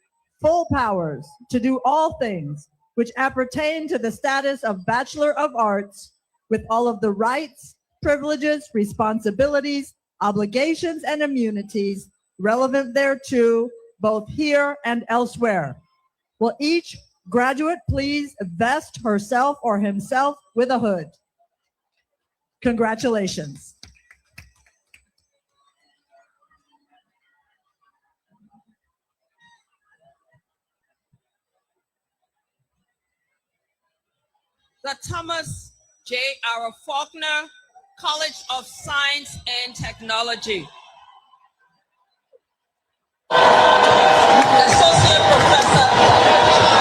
full powers to do all things which appertain to the status of Bachelor of Arts, with all of the rights, privileges, responsibilities, obligations, and immunities relevant thereto, both here and elsewhere. Will each graduate please vest herself or himself with a hood? Congratulations. The Thomas J. R. Faulkner College of Science and Technology. Associate Professor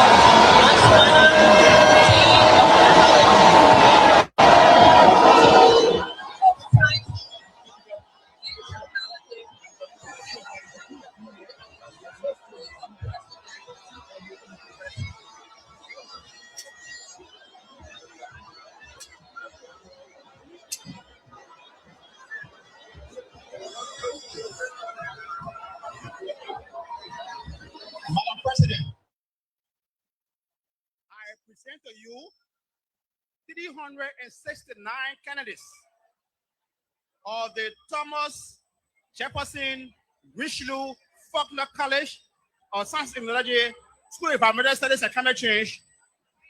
Madam President, I present to you 369 candidates of the Thomas Jefferson Richelieu Faulkner College of Science and Technology School of Environmental Studies and Climate Change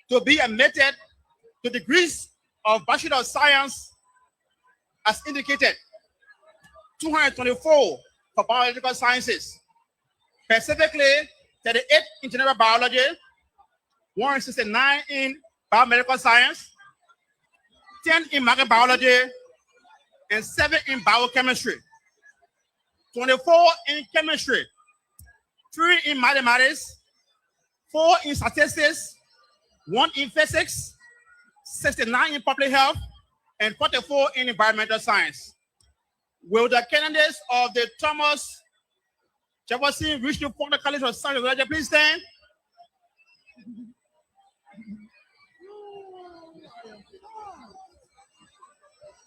to be admitted to degrees of Bachelor of Science as indicated. 224 for biological sciences, specifically 38 in general biology, 169 in biomedical science, 10 in microbiology, and 7 in biochemistry, 24 in chemistry, 3 in mathematics, 4 in statistics, 1 in physics, 69 in public health, and 44 in environmental science. Will the candidates of the Thomas Jefferson Richelieu Faulkner College of Science and Technology please stand?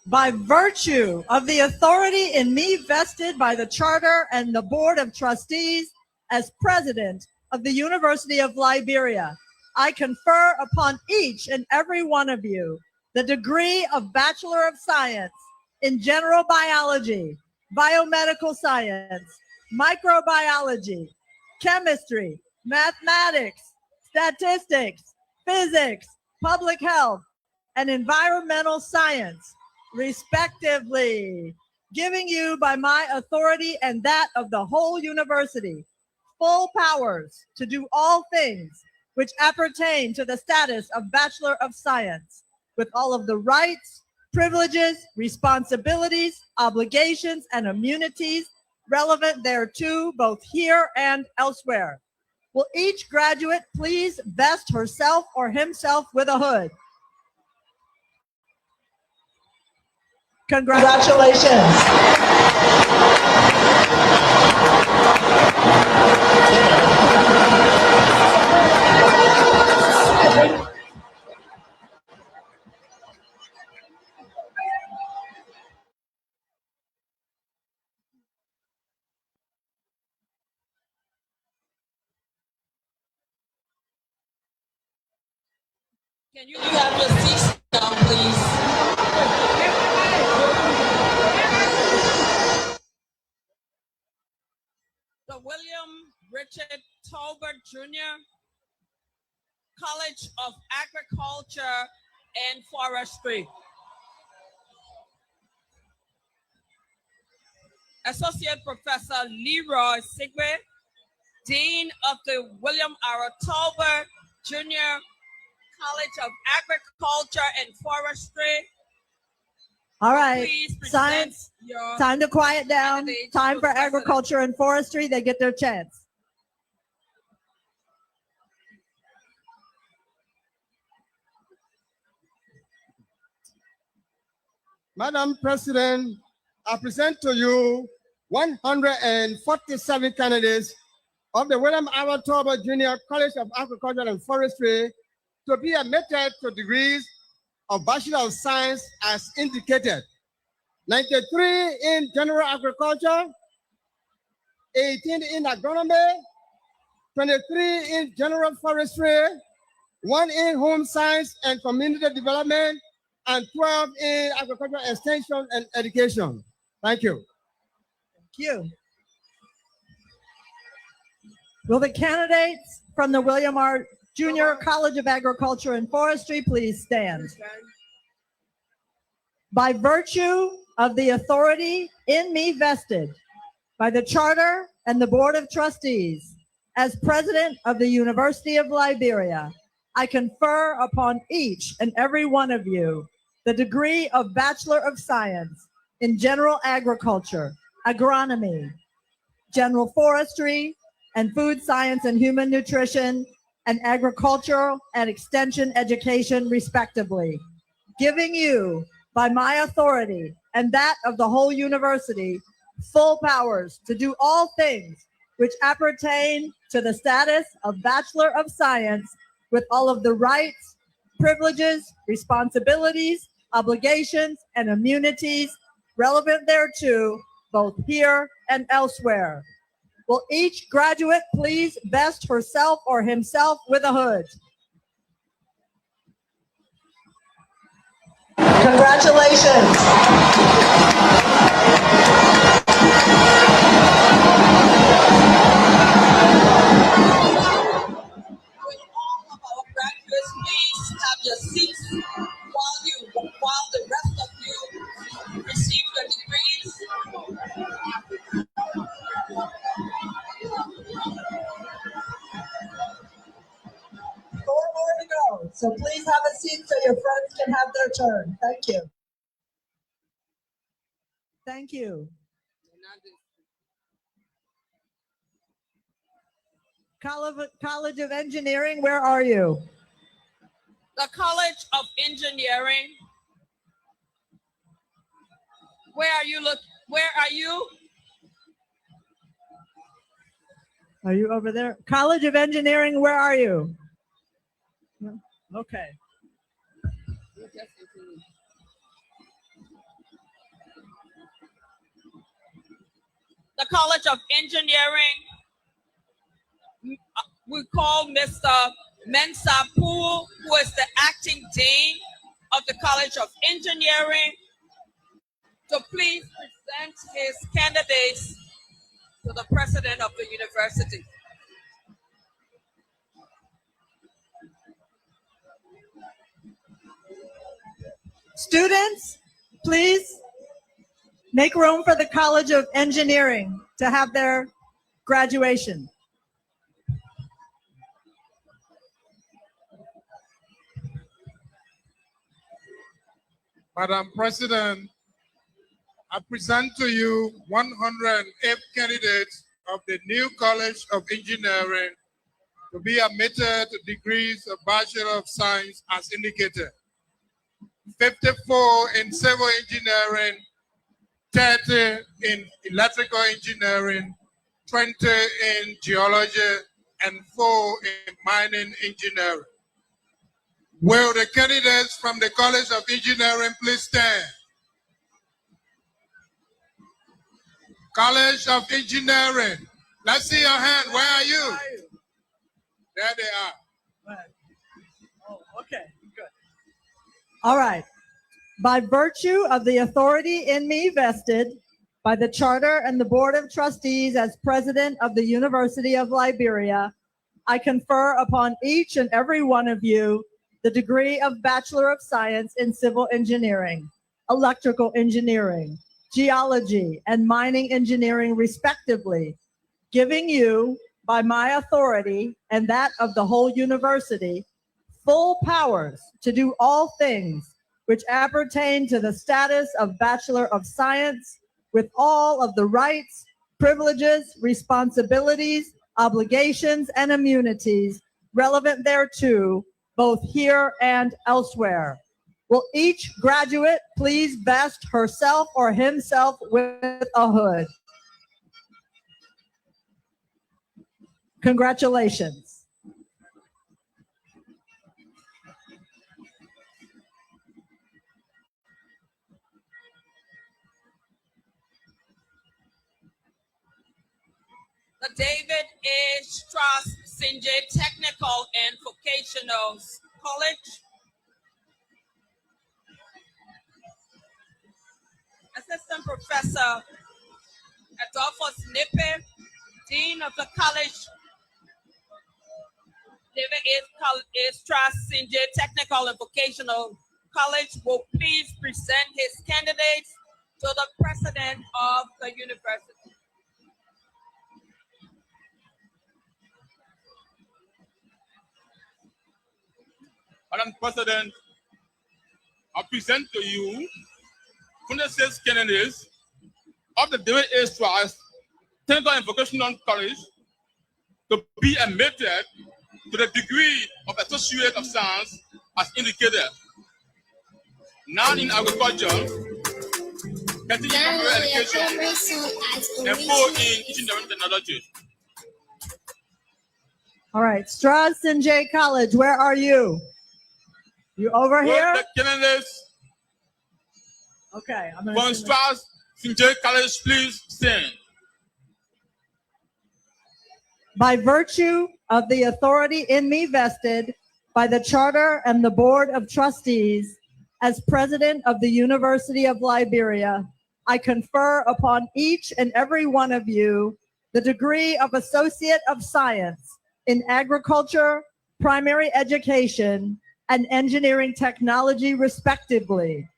By virtue of the authority in me vested by the Charter and the Board of Trustees as President of the University of Liberia, I confer upon each and every one of you the degree of Bachelor of Science in general biology, biomedical science, microbiology, chemistry, mathematics, statistics, physics, public health, and environmental science, respectively, giving you by my authority and that of the whole university full powers to do all things which appertain to the status of Bachelor of Science, with all of the rights, privileges, responsibilities, obligations, and immunities relevant thereto, both here and elsewhere. Will each graduate please vest herself or himself with a hood? Congratulations. Can you have your seats down, please? The William Richard Tolbert Jr. College of Agriculture and Forestry. Associate Professor Leroy Sigrid, Dean of the William R. Tolbert Jr. College of Agriculture and Forestry. All right, Please present science, your time to quiet down. candidates Time to for president. agriculture and forestry. They get their chance. Madam President, I present to you 147 candidates of the William R. Tolbert Jr. College of Agriculture and Forestry to be admitted to degrees of Bachelor of Science as indicated. 93 in General Agriculture, 18 in Agronomy, 23 in General Forestry, 1 in Home Science and Community Development, and 12 in Agricultural Extension and Education. Thank you. Thank you. Will the candidates from the William R. Jr. College of Agriculture and Forestry please stand? By virtue of the authority in me vested by the Charter and the Board of Trustees, as President of the University of Liberia, I confer upon each and every one of you the degree of Bachelor of Science in General Agriculture, Agronomy, General Forestry, and Food Science and Human Nutrition, and Agricultural and Extension Education, respectively, giving you, by my authority and that of the whole university, full powers to do all things which appertain to the status of Bachelor of Science, with all of the rights, privileges, responsibilities, obligations, and immunities relevant thereto, both here and elsewhere. Will each graduate please vest herself or himself with a hood? Congratulations. Graduates, please have your seats while the rest of you receive your degrees. Four more to go, so please have a seat so your friends can have their turn. Thank you. Thank you. College of Engineering, where are you? The College of Engineering. Where are you? Where are you? Are you over there? College of Engineering, where are you? Okay. The College of Engineering. We call Mr. Mensa Poole, who is the acting dean of the College of Engineering. to please present his candidates to the president of the university. Students, please make room for the College of Engineering to have their graduation. Madam President, I present to you 108 candidates of the new College of Engineering to be admitted to degrees of Bachelor of Science as indicated. 54 in civil engineering, 30 in electrical engineering, 20 in geology, and 4 in mining engineering. Will the candidates from the College of Engineering please stand? College of Engineering. Let's see your hand. Where are you? There they are. Oh, okay, good. All right. By virtue of the authority in me vested by the Charter and the Board of Trustees as President of the University of Liberia, I confer upon each and every one of you the degree of Bachelor of Science in Civil Engineering, Electrical Engineering, Geology, and Mining Engineering, respectively, giving you, by my authority and that of the whole university, full powers to do all things which appertain to the status of Bachelor of Science, with all of the rights, privileges, responsibilities, obligations, and immunities relevant thereto, both here and elsewhere. Will each graduate please vest herself or himself with a hood? Congratulations. The David A. Strauss Sinjay Technical and Vocational College. Assistant Professor Adolphus Nippe, Dean of the College. David A. Strauss Sinjay Technical and Vocational College will please present his candidates to the president of the university. Madam President, I present to you 26 candidates of the David A. Strauss Technical and Vocational College to be admitted to the degree of Associate of Science as indicated. 9 in agriculture, 13 in primary education, and 4 in engineering technology. All right, Strauss Sinjay College, where are you? You over Will here? the candidates Okay, I'm from going to Strauss Sinjay College please stand? by virtue of the authority in me vested by the Charter and the Board of Trustees as President of the University of Liberia, I confer upon each and every one of you the degree of Associate of Science in Agriculture, Primary Education, and Engineering Technology, respectively,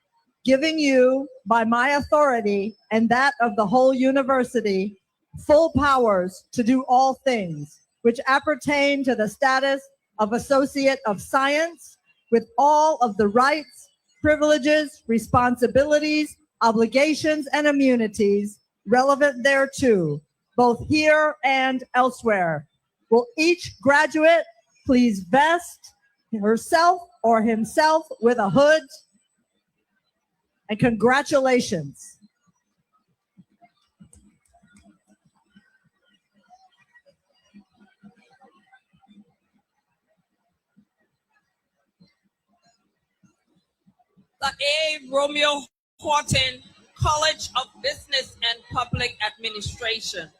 giving you, by my authority and that of the whole university, full powers to do all things which appertain to the status of Associate of Science, with all of the rights, privileges, responsibilities, obligations, and immunities relevant thereto, both here and elsewhere. Will each graduate please vest herself or himself with a hood? And congratulations. The A. Romeo Horton College of Business and Public Administration.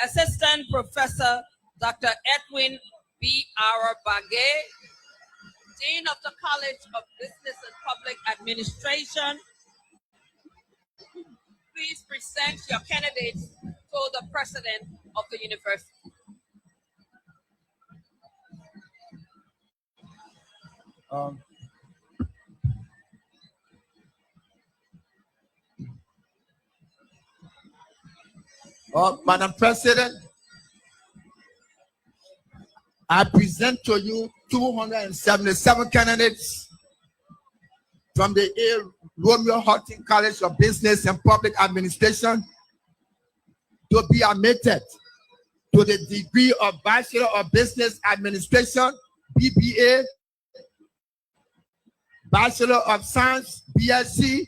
Assistant Professor Dr. Edwin B. B.R. Bagay, Dean of the College of Business and Public Administration. Please present your candidates to the president of the university. Madam President, I present to you 277 candidates from the A. Romeo Horton College of Business and Public Administration to be admitted to the degree of Bachelor of Business Administration, BBA, Bachelor of Science, BSc,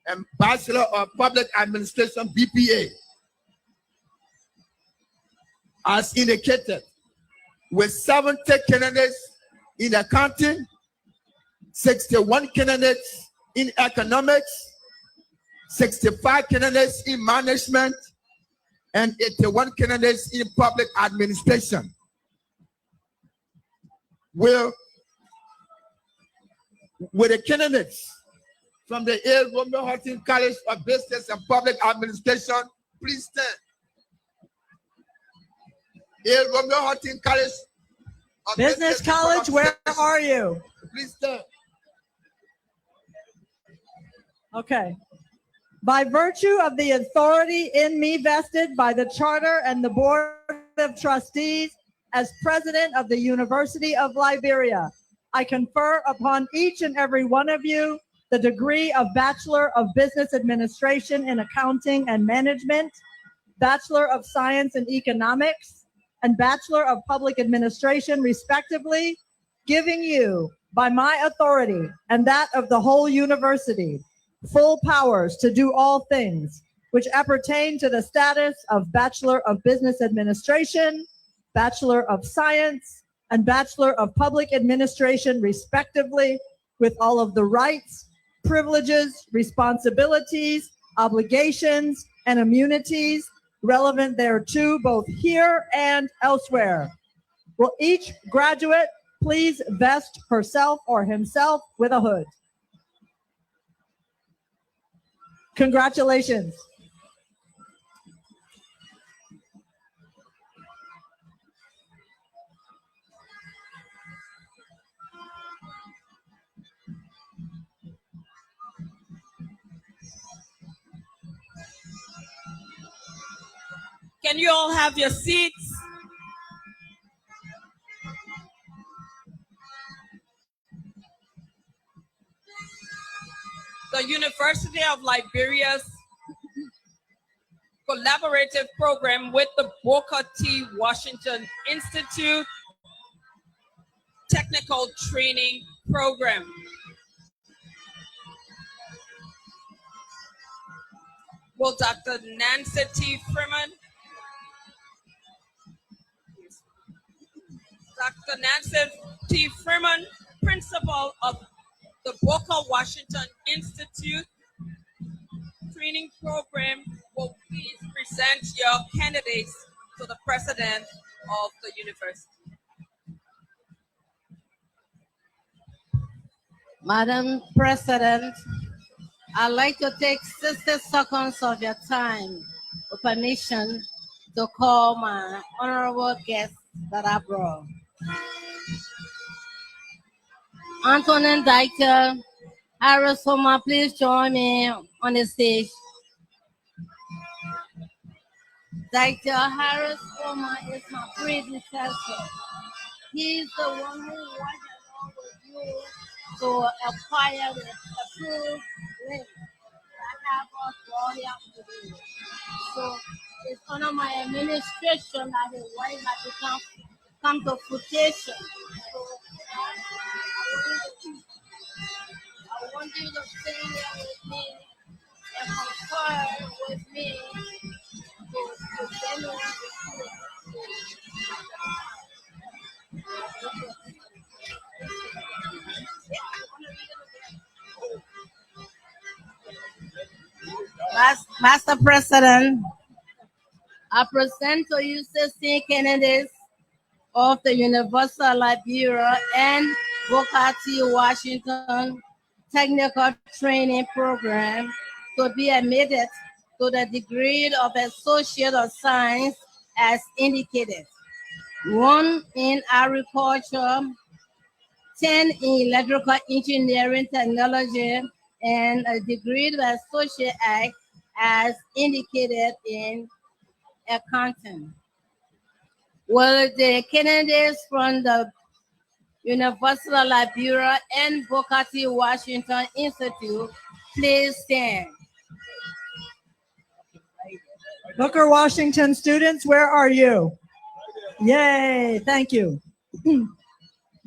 and Bachelor of Public Administration, BPA. As indicated, with 70 candidates in accounting, 61 candidates in economics, 65 candidates in management, and 81 candidates in public administration. With the candidates from the A. Romeo Horton College of Business and Public Administration, please stand. A. Romeo Horton College of Business College, where are you? Please stand. Okay. By virtue of the authority in me vested by the Charter and the Board of Trustees as President of the University of Liberia, I confer upon each and every one of you the degree of Bachelor of Business Administration in Accounting and Management, Bachelor of Science in Economics, and Bachelor of Public Administration, respectively, giving you, by my authority and that of the whole university, full powers to do all things which appertain to the status of Bachelor of Business Administration, Bachelor of Science, and Bachelor of Public Administration, respectively, with all of the rights, privileges, responsibilities, obligations, and immunities relevant thereto, both here and elsewhere. Will each graduate please vest herself or himself with a hood? Congratulations. Can you all have your seats? The University of Liberia's collaborative program with the Booker T. Washington Institute Technical Training Program. Will Dr. Nancy T. Freeman, Dr. Nancy T. Freeman, Principal of the Booker Washington Institute Training Program, will please present your candidates to the President of the university. Madam President, I'd like to take 60 seconds of your time with permission to call my honorable guests that I brought. Antonin Dr. Harris Homer, please join me on the stage. Dr. Harris Homer is my predecessor. He's the one who worked along with you to acquire the approved link that have us all here today. So it's under my administration that the wife had to come to fruition. So I want you to stay here with me and confer with me to generate Master President, I present to you 16 candidates of the University of Liberia and Booker T. Washington Technical Training Program to be admitted to the degree of Associate of Science as indicated. 1 in agriculture, 10 in electrical engineering technology, and a degree of Associate Act as indicated in accounting. Will the candidates from the University of Liberia and Booker T. Washington Institute please stand? Booker Washington students, where are you? Yay, thank you.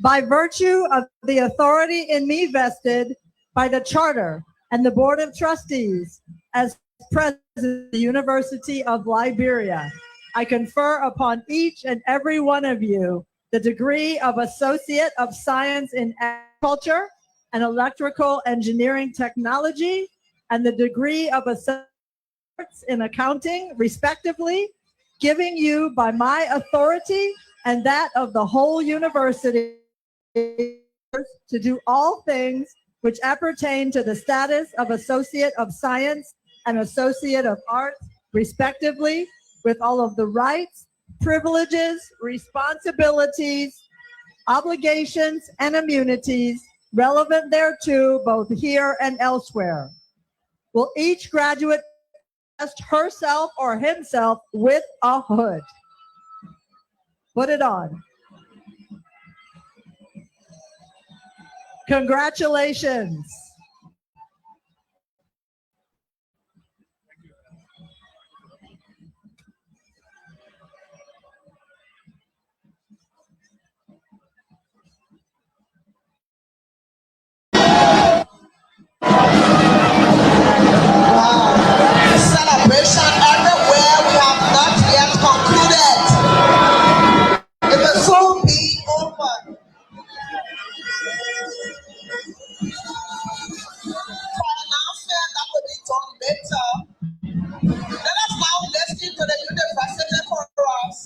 By virtue of the authority in me vested by the Charter and the Board of Trustees as President of the University of Liberia, I confer upon each and every one of you the degree of Associate of Science in Agriculture and Electrical Engineering Technology and the degree of Associate in Accounting, respectively, giving you by my authority and that of the whole university to do all things which appertain to the status of Associate of Science and Associate of Arts, respectively, with all of the rights, privileges, responsibilities, obligations, and immunities relevant thereto, both here and elsewhere. Will each graduate vest herself or himself with a hood? Put it on. Congratulations. Celebration everywhere. We have not yet concluded. It will soon be over. For announcement that will be done later, let us now listen to the university chorus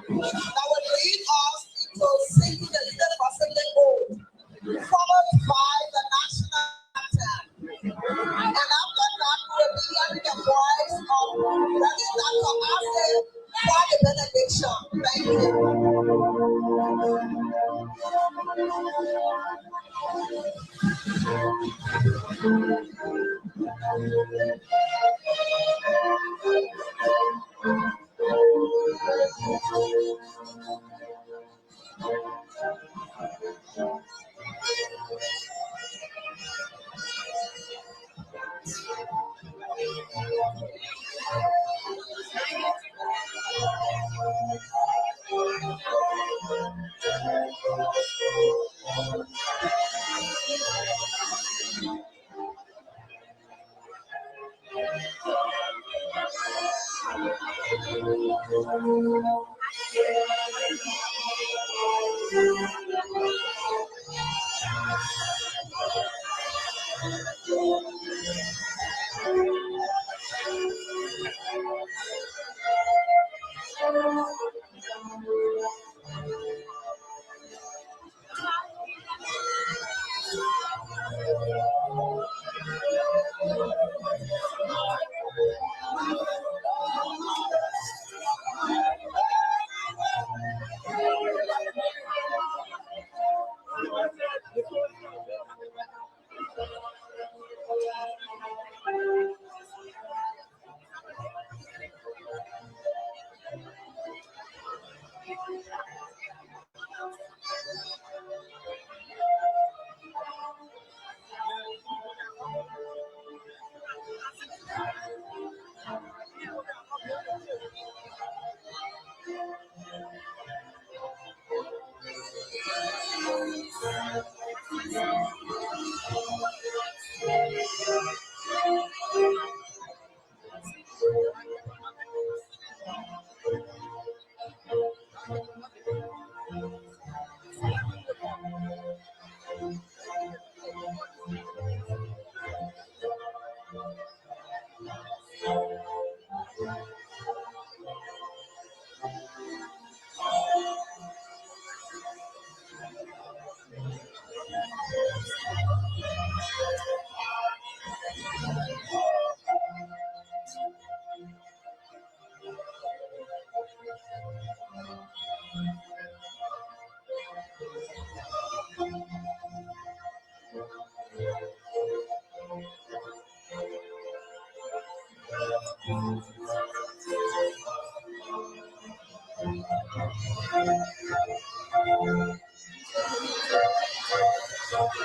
that will lead us into singing the university ode, followed by the national anthem. And after that, we will be hearing the voice of Reverend Dr. Ase for the benediction. Thank you.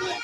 Thank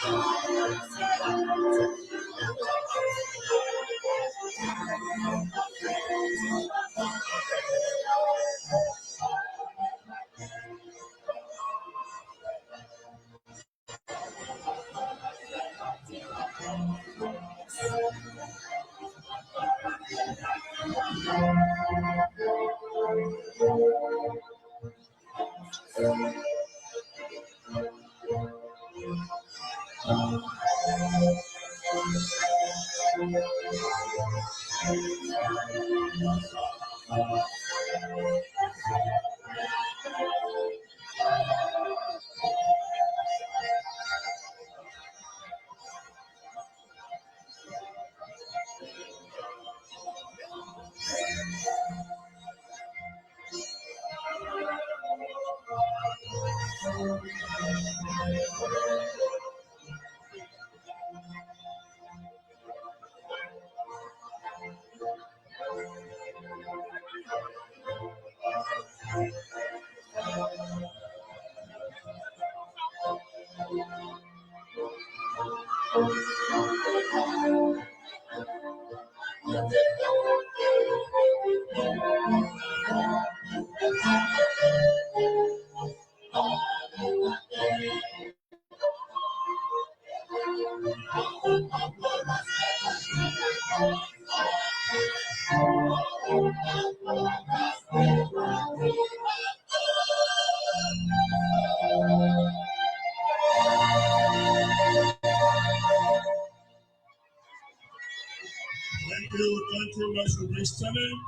you. Let's remain standing.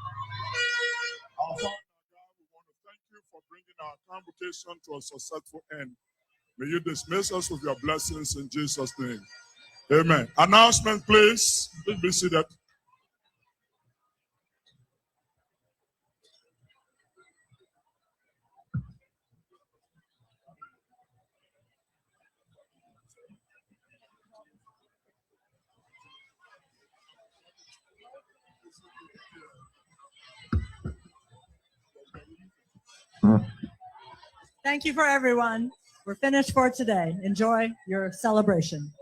Our Father God, we want to thank you for bringing our convocation to a successful end. May you dismiss us with your blessings in Jesus' name. Amen. Announcement, please. Please be seated. Thank you for everyone. We're finished for today. Enjoy your celebration.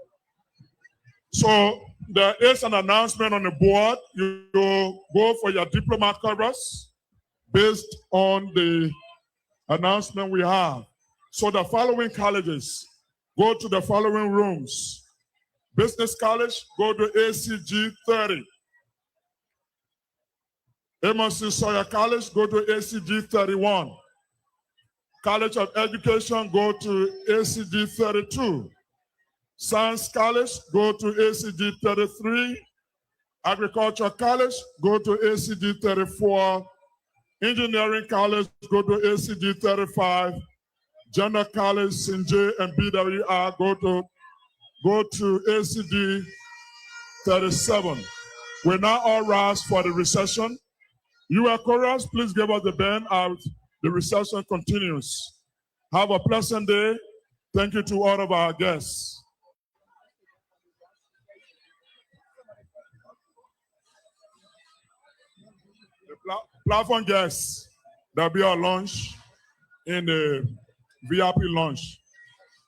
So there is an announcement on the board. You go for your diploma covers based on the announcement we have. So the following colleges, go to the following rooms. Business College, go to ACG 30. Emerson Sawyer College, go to ACG 31. College of Education, go to ACG 32. Science College, go to ACG 33. Agriculture College, go to ACG 34. Engineering College, go to ACG 35. General College, St. J and BWR, go to ACG 37. We're now all rise for the recession. You are chorus, please give us the band out. The recession continues. Have a pleasant day. Thank you to all of our guests. The platform guests, there'll be a lunch in the VIP lunch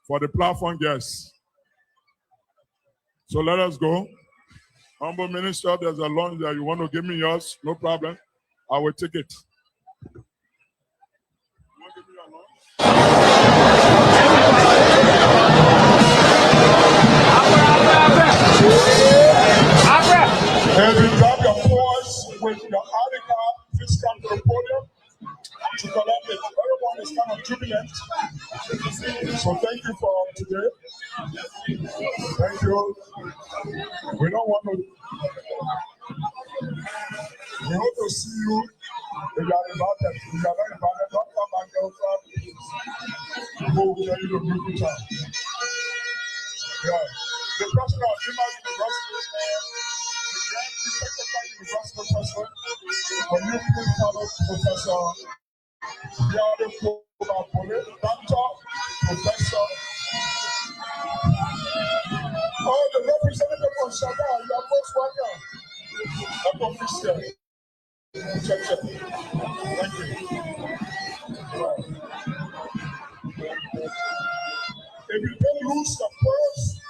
for the platform guests. So let us go. Humble Minister, there's a lunch there. You want to give me yours? No problem. I will take it. As you drop your pause with your ID card, please come to the podium to collect it. Everyone is kind of jubilant. So thank you for today. Thank you. We don't want to. We hope to see you. If you are invited, if you are not invited, don't come back there. We'll tell you the group time. Yeah. The president of Image University, the Grand Technical University professor, for you please follow Professor Doctor, Professor. Oh, the representative from Shaga, you are most welcome. Up official. Check. Thank you. If you don't lose your purse,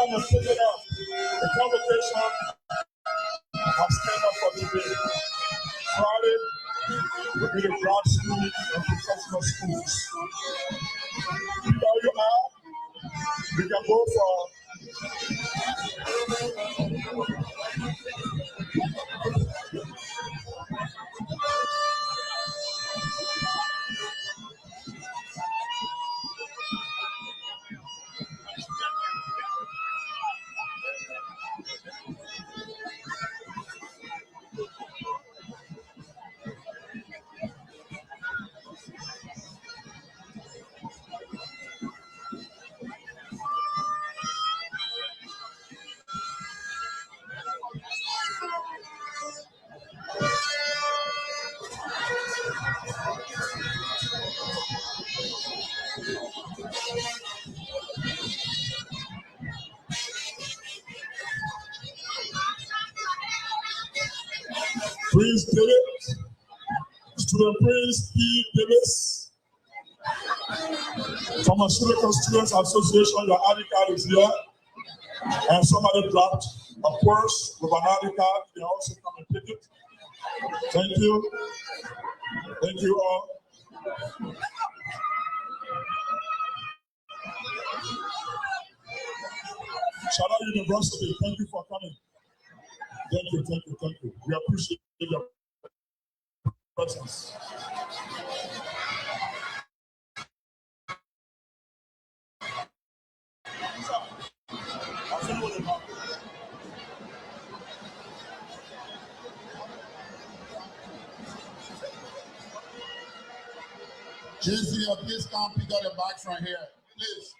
time to pick it up. The convocation has stand up for today. Friday will be the grad school and professional schools. Where you are, we can go for Prince David, Student Prince P. Davis, Pharmaceutical Students Association, your ID card is here. And somebody dropped a purse with an ID card. They also come and pick it. Thank you. Thank you all. Shout out University. Thank you for coming. Thank you, thank you, thank you. We appreciate your presence. JC, please come pick up the bags right here. Please.